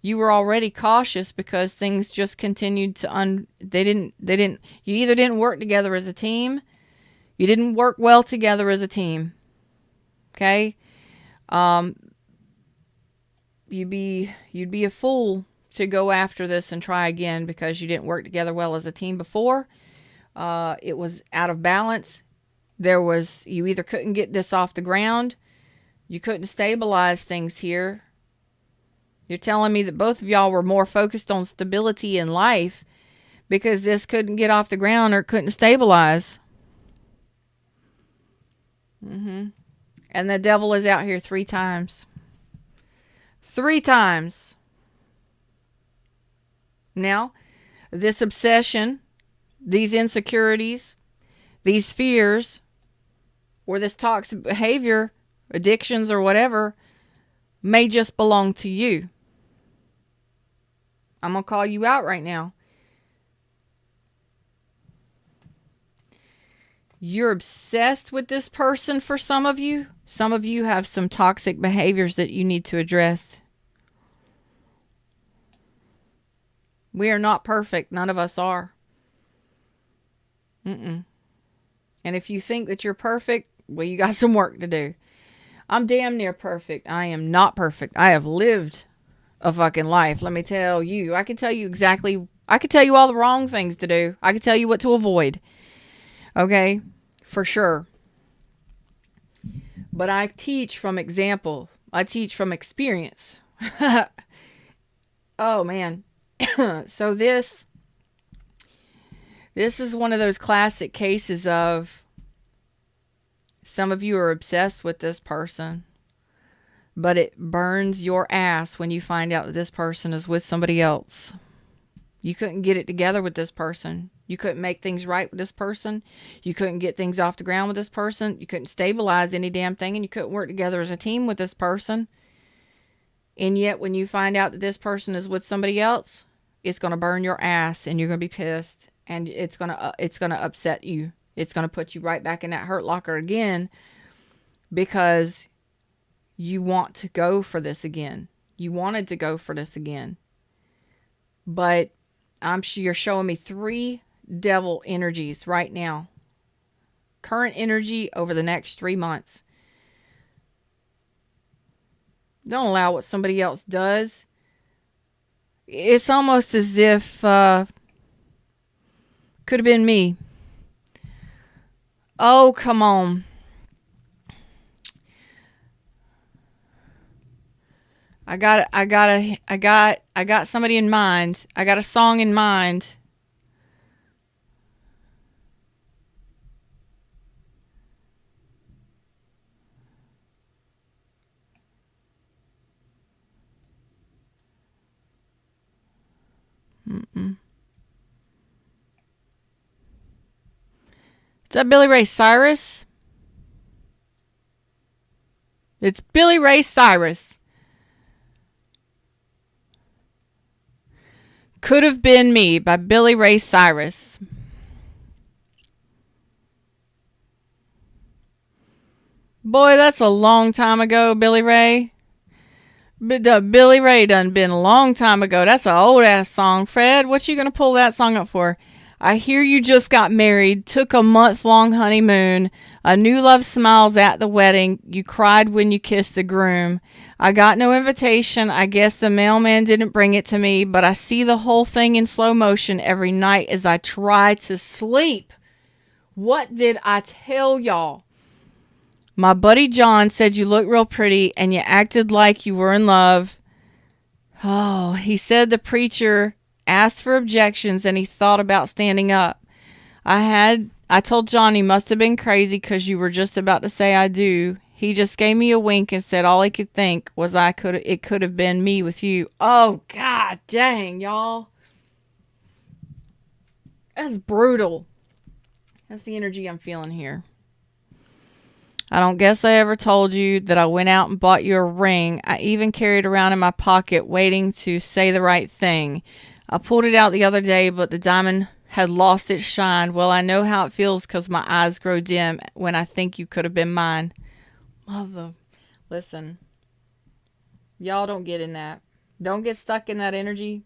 You were already cautious because things just continued to you either didn't work together as a team, you didn't work well together as a team, okay? You'd be a fool to go after this and try again because you didn't work together well as a team before. It was out of balance. You either couldn't get this off the ground, you couldn't stabilize things here. You're telling me that both of y'all were more focused on stability in life because this couldn't get off the ground or couldn't stabilize. And the devil is out here 3 times. 3 times. Now, this obsession, these insecurities, these fears, or this toxic behavior, addictions or whatever, may just belong to you. I'm going to call you out right now. You're obsessed with this person for some of you. Some of you have some toxic behaviors that you need to address. We are not perfect. None of us are. And if you think that you're perfect, well, you got some work to do. I'm damn near perfect. I am not perfect. I have lived a fucking life. Let me tell you. I can tell you all the wrong things to do. I can tell you what to avoid. Okay? For sure. But I teach from example. I teach from experience. Oh, man. So this is one of those classic cases of some of you are obsessed with this person, but it burns your ass when you find out that this person is with somebody else. You couldn't get it together with this person. You couldn't make things right with this person. You couldn't get things off the ground with this person. You couldn't stabilize any damn thing, and you couldn't work together as a team with this person. And yet when you find out that this person is with somebody else, it's going to burn your ass, and you're going to be pissed, and it's going to upset you. It's going to put you right back in that hurt locker again because you want to go for this again. You wanted to go for this again. But I'm sure you're showing me 3 devil energies right now. Current energy over the next 3 months. Don't allow what somebody else does. It's almost as if could have been me. Oh, come on. I got somebody in mind. I got a song in mind. Mm-mm. Is that Billy Ray Cyrus? It's Billy Ray Cyrus. Could Have Been Me by Billy Ray Cyrus. Boy, that's a long time ago, Billy Ray. Billy Ray done been a long time ago. That's an old ass song. Fred, what you gonna pull that song up for? I hear you just got married, took a month-long honeymoon. A new love smiles at the wedding. You cried when you kissed the groom. I got no invitation. I guess the mailman didn't bring it to me, but I see the whole thing in slow motion every night as I try to sleep. What did I tell y'all? My buddy John said you looked real pretty and you acted like you were in love. Oh, he said the preacher asked for objections and he thought about standing up. I told John he must have been crazy because you were just about to say I do. He just gave me a wink and said all he could think was it could have been me with you. Oh, god dang, y'all. That's brutal. That's the energy I'm feeling here. I don't guess I ever told you that I went out and bought you a ring. I even carried it around in my pocket waiting to say the right thing. I pulled it out the other day, but the diamond had lost its shine. Well, I know how it feels because my eyes grow dim when I think you could have been mine. Mother, listen. Y'all don't get in that. Don't get stuck in that energy.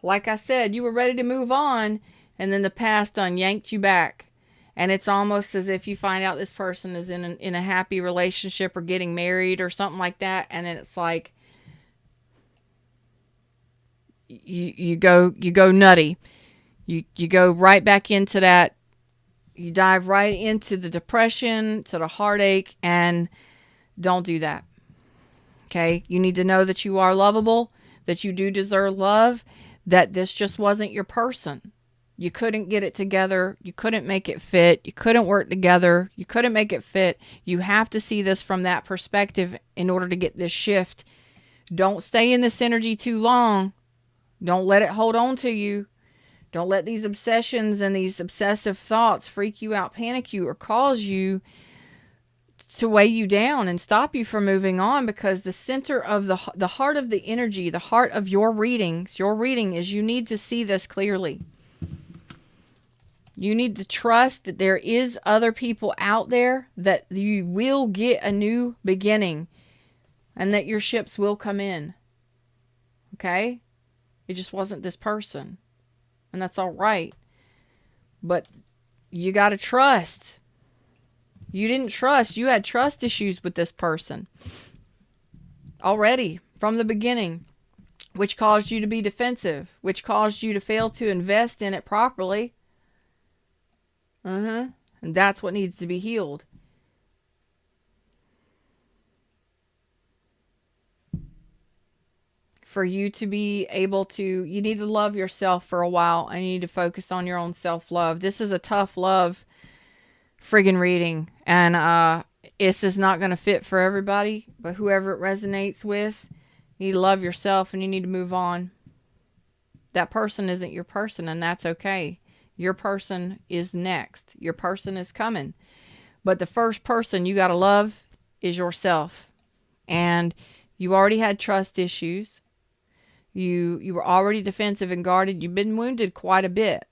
Like I said, you were ready to move on, and then the past done yanked you back. And it's almost as if you find out this person is in a happy relationship or getting married or something like that, and then it's like you go nutty. You go right back into that. You dive right into the depression, to the heartache, and don't do that. Okay? You need to know that you are lovable, that you do deserve love, that this just wasn't your person. You couldn't get it together. You couldn't make it fit. You couldn't work together. You couldn't make it fit. You have to see this from that perspective in order to get this shift. Don't stay in this energy too long. Don't let it hold on to you. Don't let these obsessions and these obsessive thoughts freak you out, panic you, or cause you to weigh you down and stop you from moving on, because the center of the heart of the energy, the heart of your reading is you need to see this clearly. You need to trust that there is other people out there, that you will get a new beginning, and that your ships will come in. Okay? It just wasn't this person. And that's all right. But you got to trust. You didn't trust. You had trust issues with this person already from the beginning, which caused you to be defensive, which caused you to fail to invest in it properly. And that's what needs to be healed. For you to be able to, you need to love yourself for a while, and you need to focus on your own self-love. This is a tough love friggin' reading, and this is not going to fit for everybody, but whoever it resonates with, you need to love yourself and you need to move on. That person isn't your person, and that's okay. Your person is next. Your person is coming. But the first person you got to love is yourself. And you already had trust issues. You were already defensive and guarded. You've been wounded quite a bit.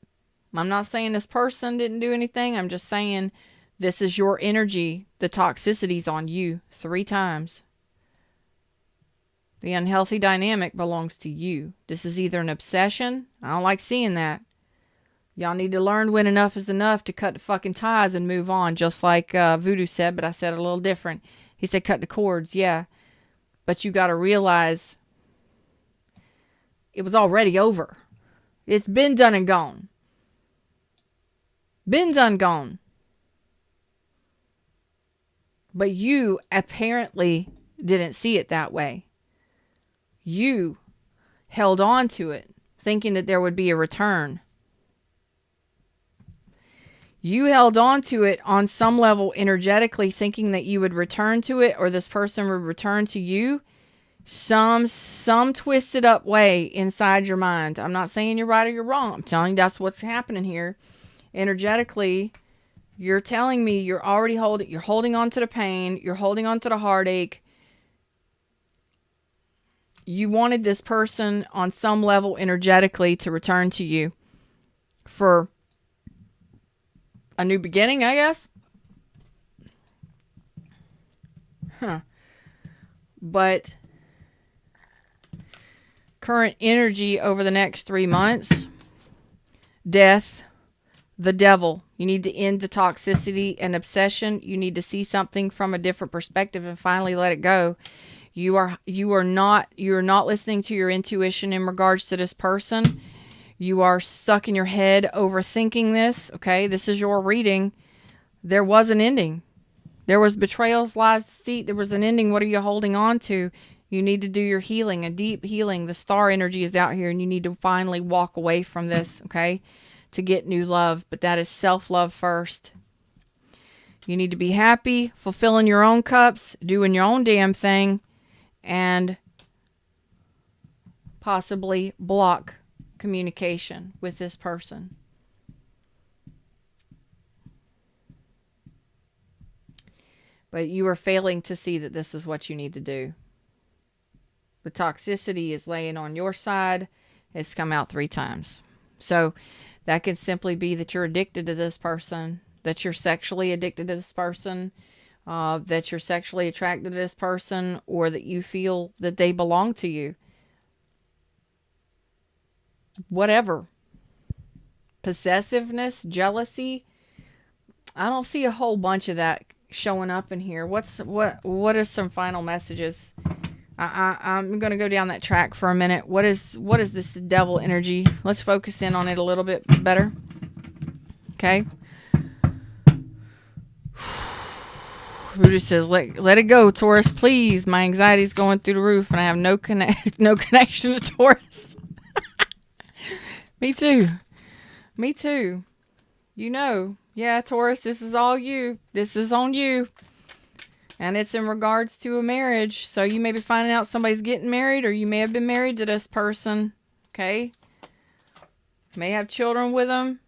I'm not saying this person didn't do anything. I'm just saying this is your energy. The toxicity's on you 3 times. The unhealthy dynamic belongs to you. This is either an obsession. I don't like seeing that. Y'all need to learn when enough is enough to cut the fucking ties and move on, just like Voodoo said, but I said it a little different. He said cut the cords, yeah. But you got to realize it was already over. It's been done and gone. Been done, gone. But you apparently didn't see it that way. You held on to it, thinking that there would be a return. You held on to it on some level energetically, thinking that you would return to it, or this person would return to you. Some twisted up way inside your mind. I'm not saying you're right or you're wrong. I'm telling you that's what's happening here. Energetically, you're telling me you're already holding on to the pain. You're holding on to the heartache. You wanted this person on some level energetically to return to you for a new beginning, I guess. But current energy over the next 3 months, death, the devil. You need to end the toxicity and obsession. You need to see something from a different perspective and finally let it go. You're not listening to your intuition in regards to this person. You are stuck in your head overthinking this. Okay, this is your reading. There was an ending. There was betrayals, lies, deceit. There was an ending. What are you holding on to? You need to do your healing, a deep healing. The star energy is out here and you need to finally walk away from this, okay, to get new love. But that is self-love first. You need to be happy, fulfilling your own cups, doing your own damn thing, and possibly block communication with this person. But you are failing to see that this is what you need to do. The toxicity is laying on your side. It's come out 3 times. So that could simply be that you're addicted to this person, that you're sexually addicted to this person, that you're sexually attracted to this person, or that you feel that they belong to you. Whatever. Possessiveness, jealousy. I don't see a whole bunch of that showing up in here. What are some final messages? I'm going to go down that track for a minute. What is this devil energy? Let's focus in on it a little bit better. Okay. Voodoo says, let it go, Taurus, please. My anxiety is going through the roof and I have no connection to Taurus. Me too. Yeah, Taurus, this is all you. This is on you. And it's in regards to a marriage. So you may be finding out somebody's getting married, or you may have been married to this person. Okay. May have children with them.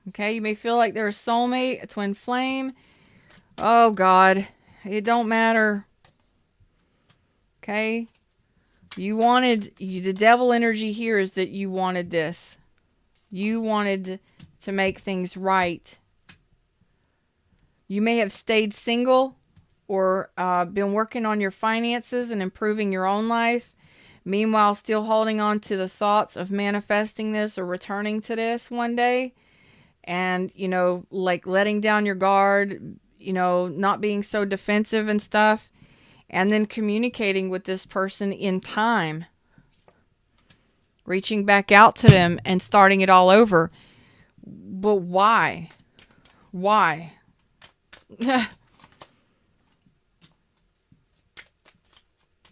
Okay. You may feel like they're a soulmate, a twin flame. Oh God. It don't matter. Okay. The devil energy here is that you wanted this. You wanted to make things right. You may have stayed single, or been working on your finances and improving your own life. Meanwhile, still holding on to the thoughts of manifesting this or returning to this one day. And, like letting down your guard, not being so defensive and stuff. And then communicating with this person in time. Reaching back out to them and starting it all over. But why? Why?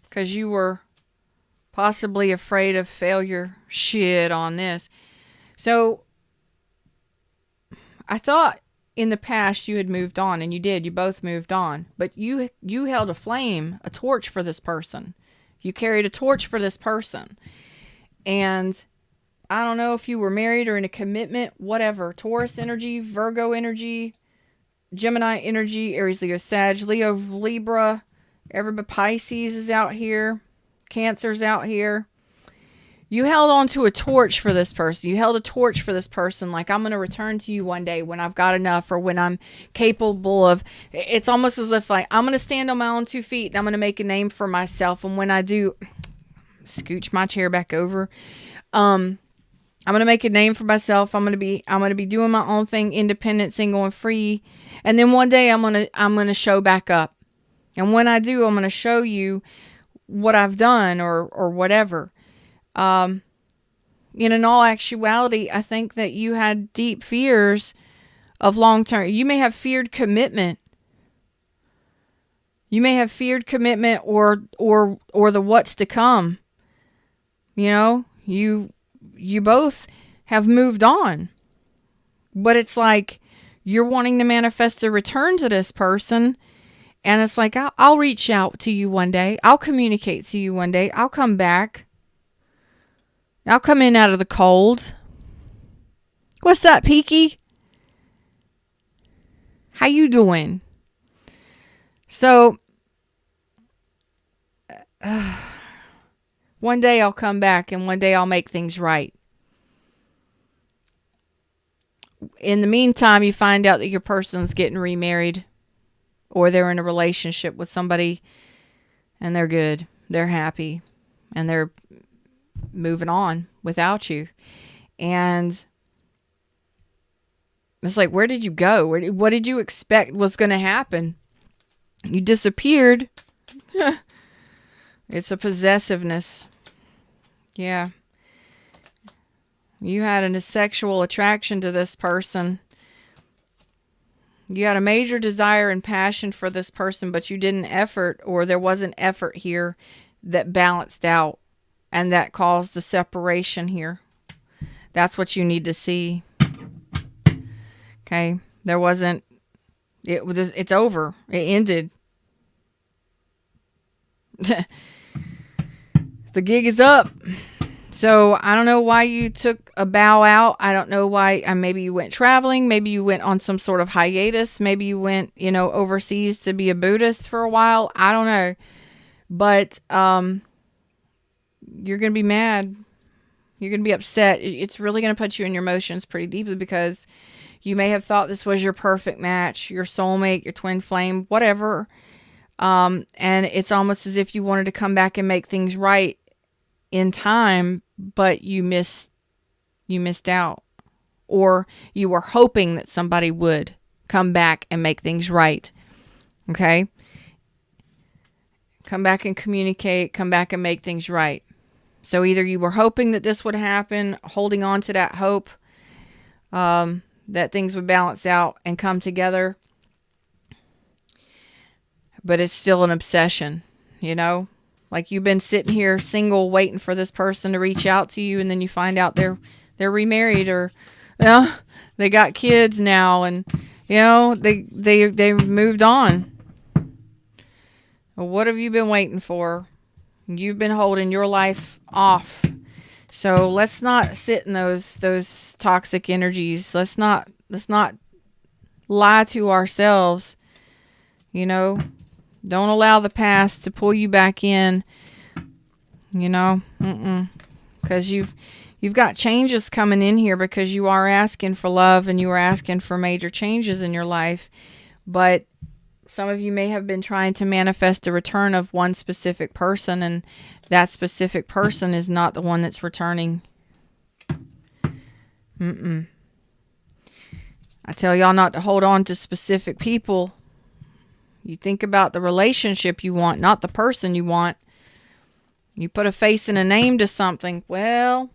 Because you were possibly afraid of failure. Shit on this. So I thought in the past you had moved on, and you did. You both moved on. But you held a flame, a torch for this person. You carried a torch for this person. And I don't know if you were married or in a commitment, whatever. Taurus energy, Virgo energy, Gemini energy, Aries, Leo, Sag, Leo, Libra. Everybody, Pisces is out here. Cancer's out here. You held on to a torch for this person. You held a torch for this person. Like, I'm going to return to you one day when I've got enough, or when I'm capable of. It's almost as if, like, I'm going to stand on my own 2 feet and I'm going to make a name for myself. And when I do, scooch my chair back over. I'm going to make a name for myself. I'm going to be doing my own thing, independent, single, and free. And then one day I'm going to show back up. And when I do, I'm going to show you what I've done or whatever. In all actuality, I think that you had deep fears of long-term. You may have feared commitment. You may have feared commitment or the what's to come. You both have moved on. But it's like you're wanting to manifest a return to this person. And it's like, I'll reach out to you one day. I'll communicate to you one day. I'll come back. I'll come in out of the cold. What's up, Peaky? How you doing? So, one day I'll come back and one day I'll make things right. In the meantime, you find out that your person's getting remarried or they're in a relationship with somebody and they're good. They're happy and they're moving on without you. And it's like, where did you go? What did you expect was going to happen? You disappeared. It's a possessiveness. Yeah. You had a sexual attraction to this person. You had a major desire and passion for this person, but you didn't effort, or there wasn't effort here that balanced out and that caused the separation here. That's what you need to see. Okay. There wasn't, it's over. It ended. The gig is up. So I don't know why you took a bow out. I don't know why. Maybe you went traveling. Maybe you went on some sort of hiatus. Maybe you went, overseas to be a Buddhist for a while. I don't know. But you're going to be mad. You're going to be upset. It's really going to put you in your emotions pretty deeply because you may have thought this was your perfect match, your soulmate, your twin flame, whatever. And it's almost as if you wanted to come back and make things right in time, but you missed out, or you were hoping that somebody would come back and make things right. Okay. Come back and communicate, come back and make things right. So either you were hoping that this would happen, holding on to that hope, that things would balance out and come together, but it's still an obsession, Like you've been sitting here single, waiting for this person to reach out to you, and then you find out they're remarried, or they got kids now, and they moved on. Well, what have you been waiting for? You've been holding your life off. So let's not sit in those toxic energies. Let's not lie to ourselves. Don't allow the past to pull you back in, because you've got changes coming in here, because you are asking for love and you are asking for major changes in your life. But some of you may have been trying to manifest a return of one specific person, and that specific person is not the one that's returning. I tell y'all not to hold on to specific people. You think about the relationship you want, not the person you want. You put a face and a name to something. Well,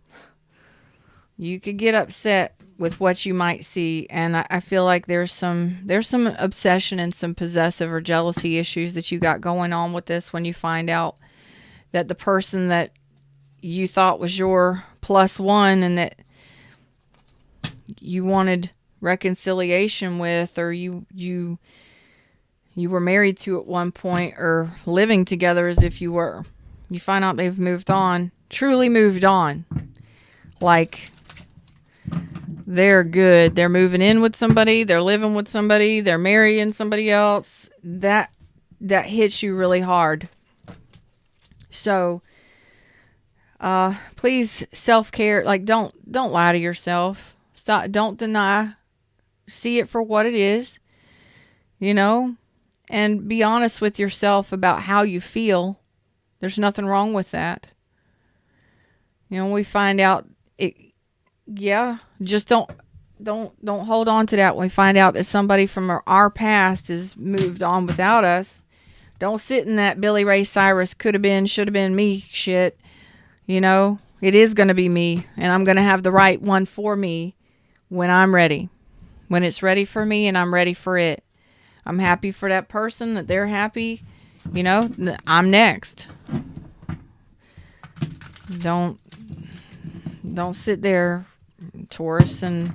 you could get upset with what you might see. And I feel like there's some obsession and some possessive or jealousy issues that you got going on with this when you find out that the person that you thought was your plus one and that you wanted reconciliation with, or you were married to at one point, or living together as if you were. You find out they've moved on, truly moved on. Like, they're good. They're moving in with somebody. They're living with somebody. They're marrying somebody else. That hits you really hard. So, please self-care. Like, don't lie to yourself. Stop. Don't deny. See it for what it is. And be honest with yourself about how you feel. There's nothing wrong with that. We find out it. Yeah, just don't hold on to that. When we find out that somebody from our past has moved on without us, Don't sit in that Billy Ray Cyrus could have been, should have been me shit. You know, it is going to be me, and I'm going to have the right one for me when I'm ready. When it's ready for me and I'm ready for it. I'm happy for that person, that they're happy. You know, I'm next. Don't sit there, Taurus, and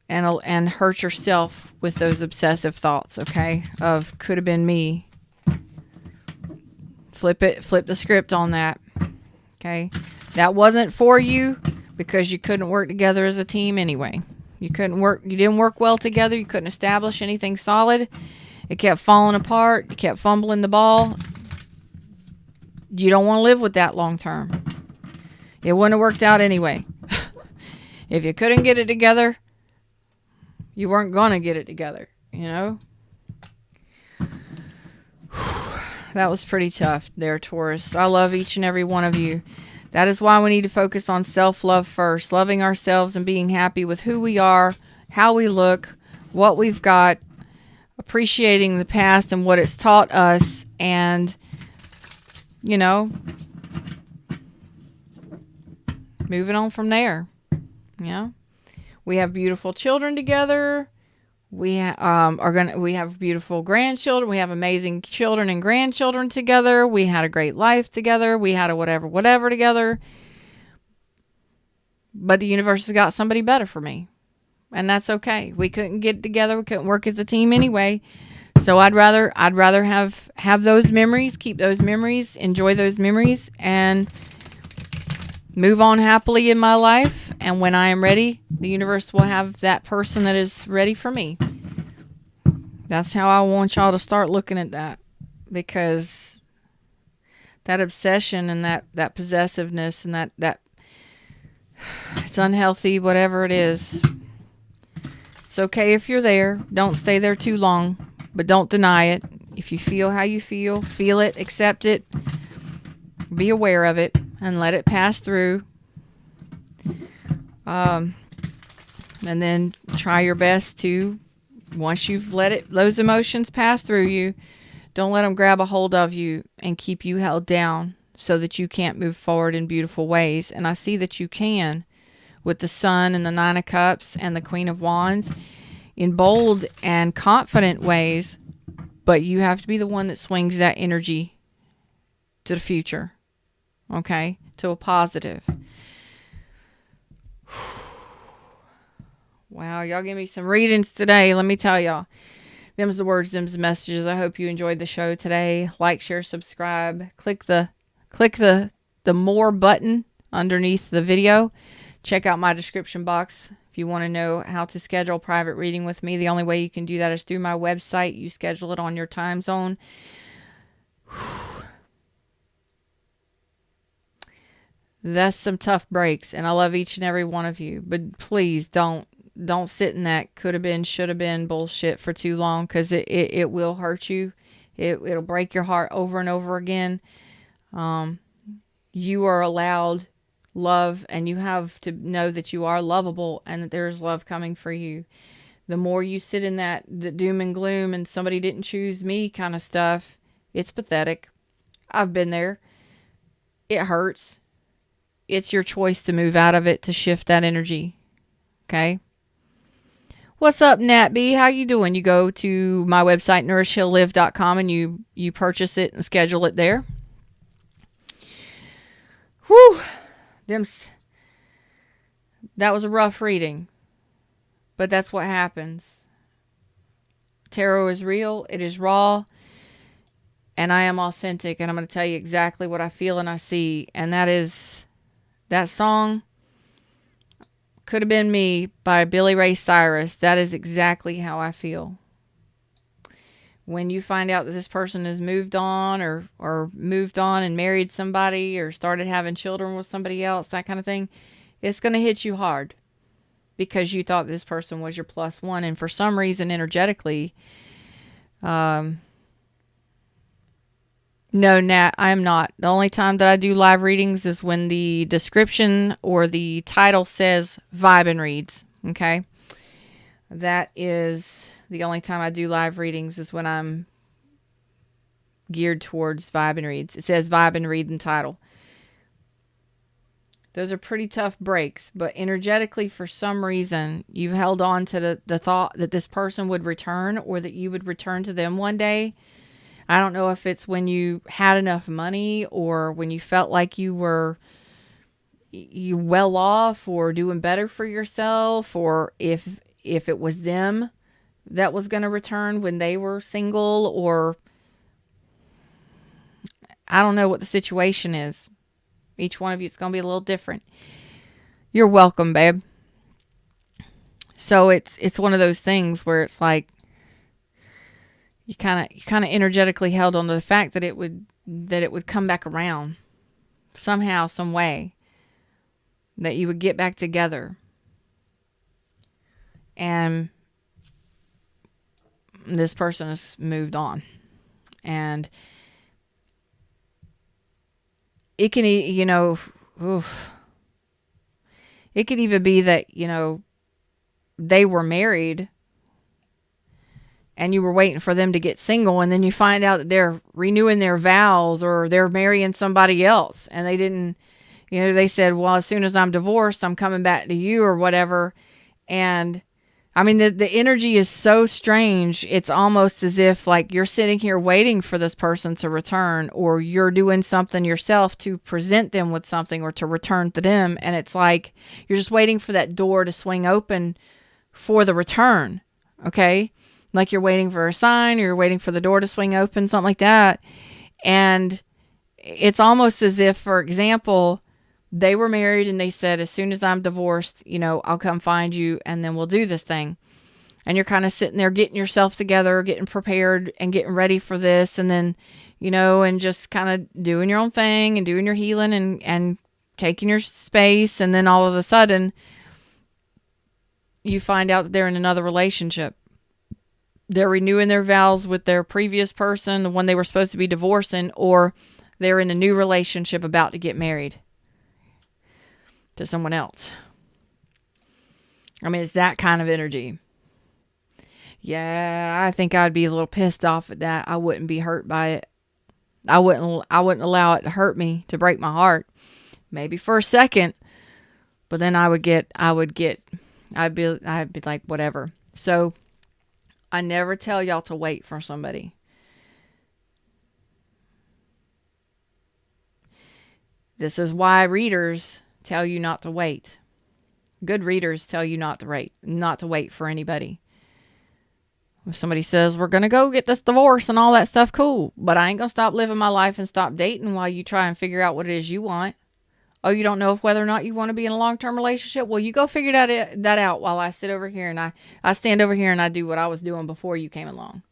hurt yourself with those obsessive thoughts, okay? Of could have been me. Flip the script on that. Okay? That wasn't for you because you couldn't work together as a team anyway. You didn't work well together. You couldn't establish anything solid. It kept falling apart. You kept fumbling the ball. You don't want to live with that long term. It wouldn't have worked out anyway. If you couldn't get it together, you weren't going to get it together, you know? That was pretty tough there, Taurus. I love each and every one of you. That is why we need to focus on self-love first. Loving ourselves and being happy with who we are, how we look, what we've got. Appreciating the past and what it's taught us. And, you know, moving on from there. Yeah. We have beautiful children together. We have beautiful grandchildren. We have amazing children and grandchildren together. We had a great life together. We had a whatever together. But the universe has got somebody better for me. And that's okay. We couldn't get together. We couldn't work as a team anyway. So I'd rather have those memories, keep those memories, enjoy those memories, and move on happily in my life. And when I am ready, the universe will have that person that is ready for me. That's how I want y'all to start looking at that. Because that obsession and that possessiveness and that it's unhealthy, whatever it is. It's okay if you're there. Don't stay there too long, but don't deny it. If you feel how you feel it, accept it, be aware of it, and let it pass through. And then try your best to, once you've let those emotions pass through you, don't let them grab a hold of you and keep you held down so that you can't move forward in beautiful ways. And I see that you can with the Sun and the Nine of Cups and the Queen of Wands in bold and confident ways, but you have to be the one that swings that energy to the future, okay, to a positive. Wow, y'all give me some readings today. Let me tell y'all. Them's the words, them's the messages. I hope you enjoyed the show today. Like, share, subscribe. Click the more button underneath the video. Check out my description box if you want to know how to schedule a private reading with me. The only way you can do that is through my website. You schedule it on your time zone. That's some tough breaks, and I love each and every one of you. But please don't sit in that could have been, should have been bullshit for too long, because it will hurt you. It'll break your heart over and over again. You are allowed love, and you have to know that you are lovable and that there's love coming for you. The more you sit in the doom and gloom and somebody didn't choose me kind of stuff, it's pathetic. I've been there. It hurts. It's your choice to move out of it, to shift that energy. Okay? What's up, Nat B? How you doing? You go to my website, nourishheallive.com, and you purchase it and schedule it there. Whew. That was a rough reading. But that's what happens. Tarot is real. It is raw. And I am authentic. And I'm going to tell you exactly what I feel and I see. And that is that song, Could Have Been Me by Billy Ray Cyrus. That is exactly how I feel. When you find out that this person has moved on or moved on and married somebody or started having children with somebody else, that kind of thing, it's going to hit you hard because you thought this person was your plus one. And for some reason, energetically, no, Nat, I'm not. The only time that I do live readings is when the description or the title says Vibe and Reads. Okay. That is the only time I do live readings, is when I'm geared towards vibe and reads. It says vibe and read and title. Those are pretty tough breaks, but energetically, for some reason, you've held on to the thought that this person would return, or that you would return to them one day. I don't know if it's when you had enough money, or when you felt like you were well off or doing better for yourself, or if it was them that was going to return when they were single, or I don't know what the situation is. Each one of you is going to be a little different. You're welcome, babe. So it's one of those things where it's like you kind of energetically held on to the fact that it would come back around somehow, some way, that you would get back together. And this person has moved on. And it can, it could even be that, they were married and you were waiting for them to get single, and then you find out that they're renewing their vows, or they're marrying somebody else, and they didn't, they said, well, as soon as I'm divorced, I'm coming back to you, or whatever. And I mean, the energy is so strange. It's almost as if like you're sitting here waiting for this person to return, or you're doing something yourself to present them with something, or to return to them. And it's like you're just waiting for that door to swing open for the return. Okay. Like you're waiting for a sign, or you're waiting for the door to swing open, something like that. And it's almost as if, for example, they were married and they said, as soon as I'm divorced, I'll come find you and then we'll do this thing. And you're kind of sitting there getting yourself together, getting prepared and getting ready for this. And then, and just kind of doing your own thing and doing your healing and taking your space. And then all of a sudden you find out that they're in another relationship. They're renewing their vows with their previous person, the one they were supposed to be divorcing, or they're in a new relationship about to get married to someone else. I mean, it's that kind of energy. Yeah, I think I'd be a little pissed off at that. I wouldn't be hurt by it. I wouldn't allow it to hurt me, to break my heart. Maybe for a second, but then I'd be like, whatever. So I never tell y'all to wait for somebody. This is why readers tell you not to wait. Good readers tell you not to wait for anybody. If somebody says, we're going to go get this divorce and all that stuff, cool. But I ain't going to stop living my life and stop dating while you try and figure out what it is you want. Oh, you don't know whether or not you want to be in a long-term relationship? Well, you go figure that out while I sit over here and I stand over here and I do what I was doing before you came along.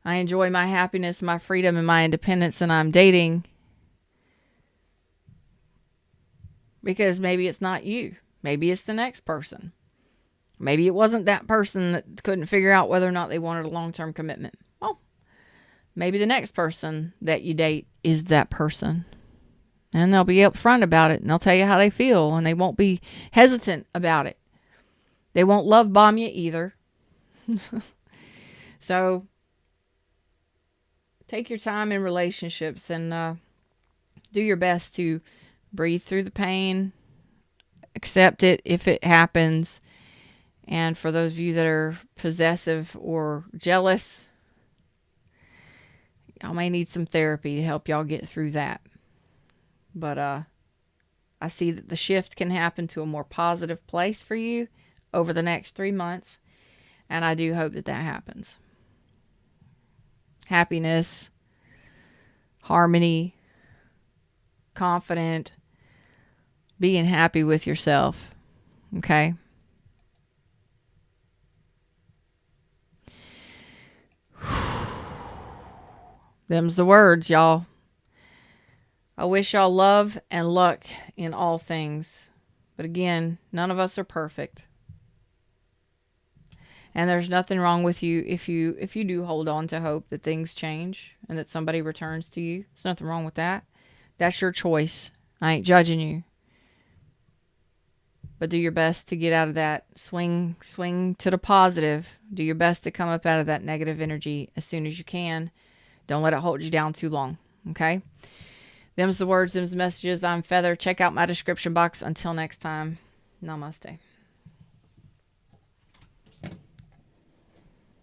I enjoy my happiness, my freedom, and my independence, and I'm dating because maybe it's not you. Maybe it's the next person. Maybe it wasn't that person that couldn't figure out whether or not they wanted a long-term commitment. Well, maybe the next person that you date is that person. And they'll be upfront about it, and they'll tell you how they feel, and they won't be hesitant about it. They won't love bomb you either. So take your time in relationships and do your best to breathe through the pain, accept it if it happens. And for those of you that are possessive or jealous, y'all may need some therapy to help y'all get through that. But I see that the shift can happen to a more positive place for you over the next 3 months. And I do hope that happens. Happiness, harmony, confident, being happy with yourself. Okay? Them's the words, y'all. I wish y'all love and luck in all things. But again, none of us are perfect. And there's nothing wrong with you if you do hold on to hope that things change and that somebody returns to you. There's nothing wrong with that. That's your choice. I ain't judging you. But do your best to get out of that. Swing to the positive. Do your best to come up out of that negative energy as soon as you can. Don't let it hold you down too long. Okay? Them's the words, them's the messages. I'm Feather. Check out my description box. Until next time, namaste.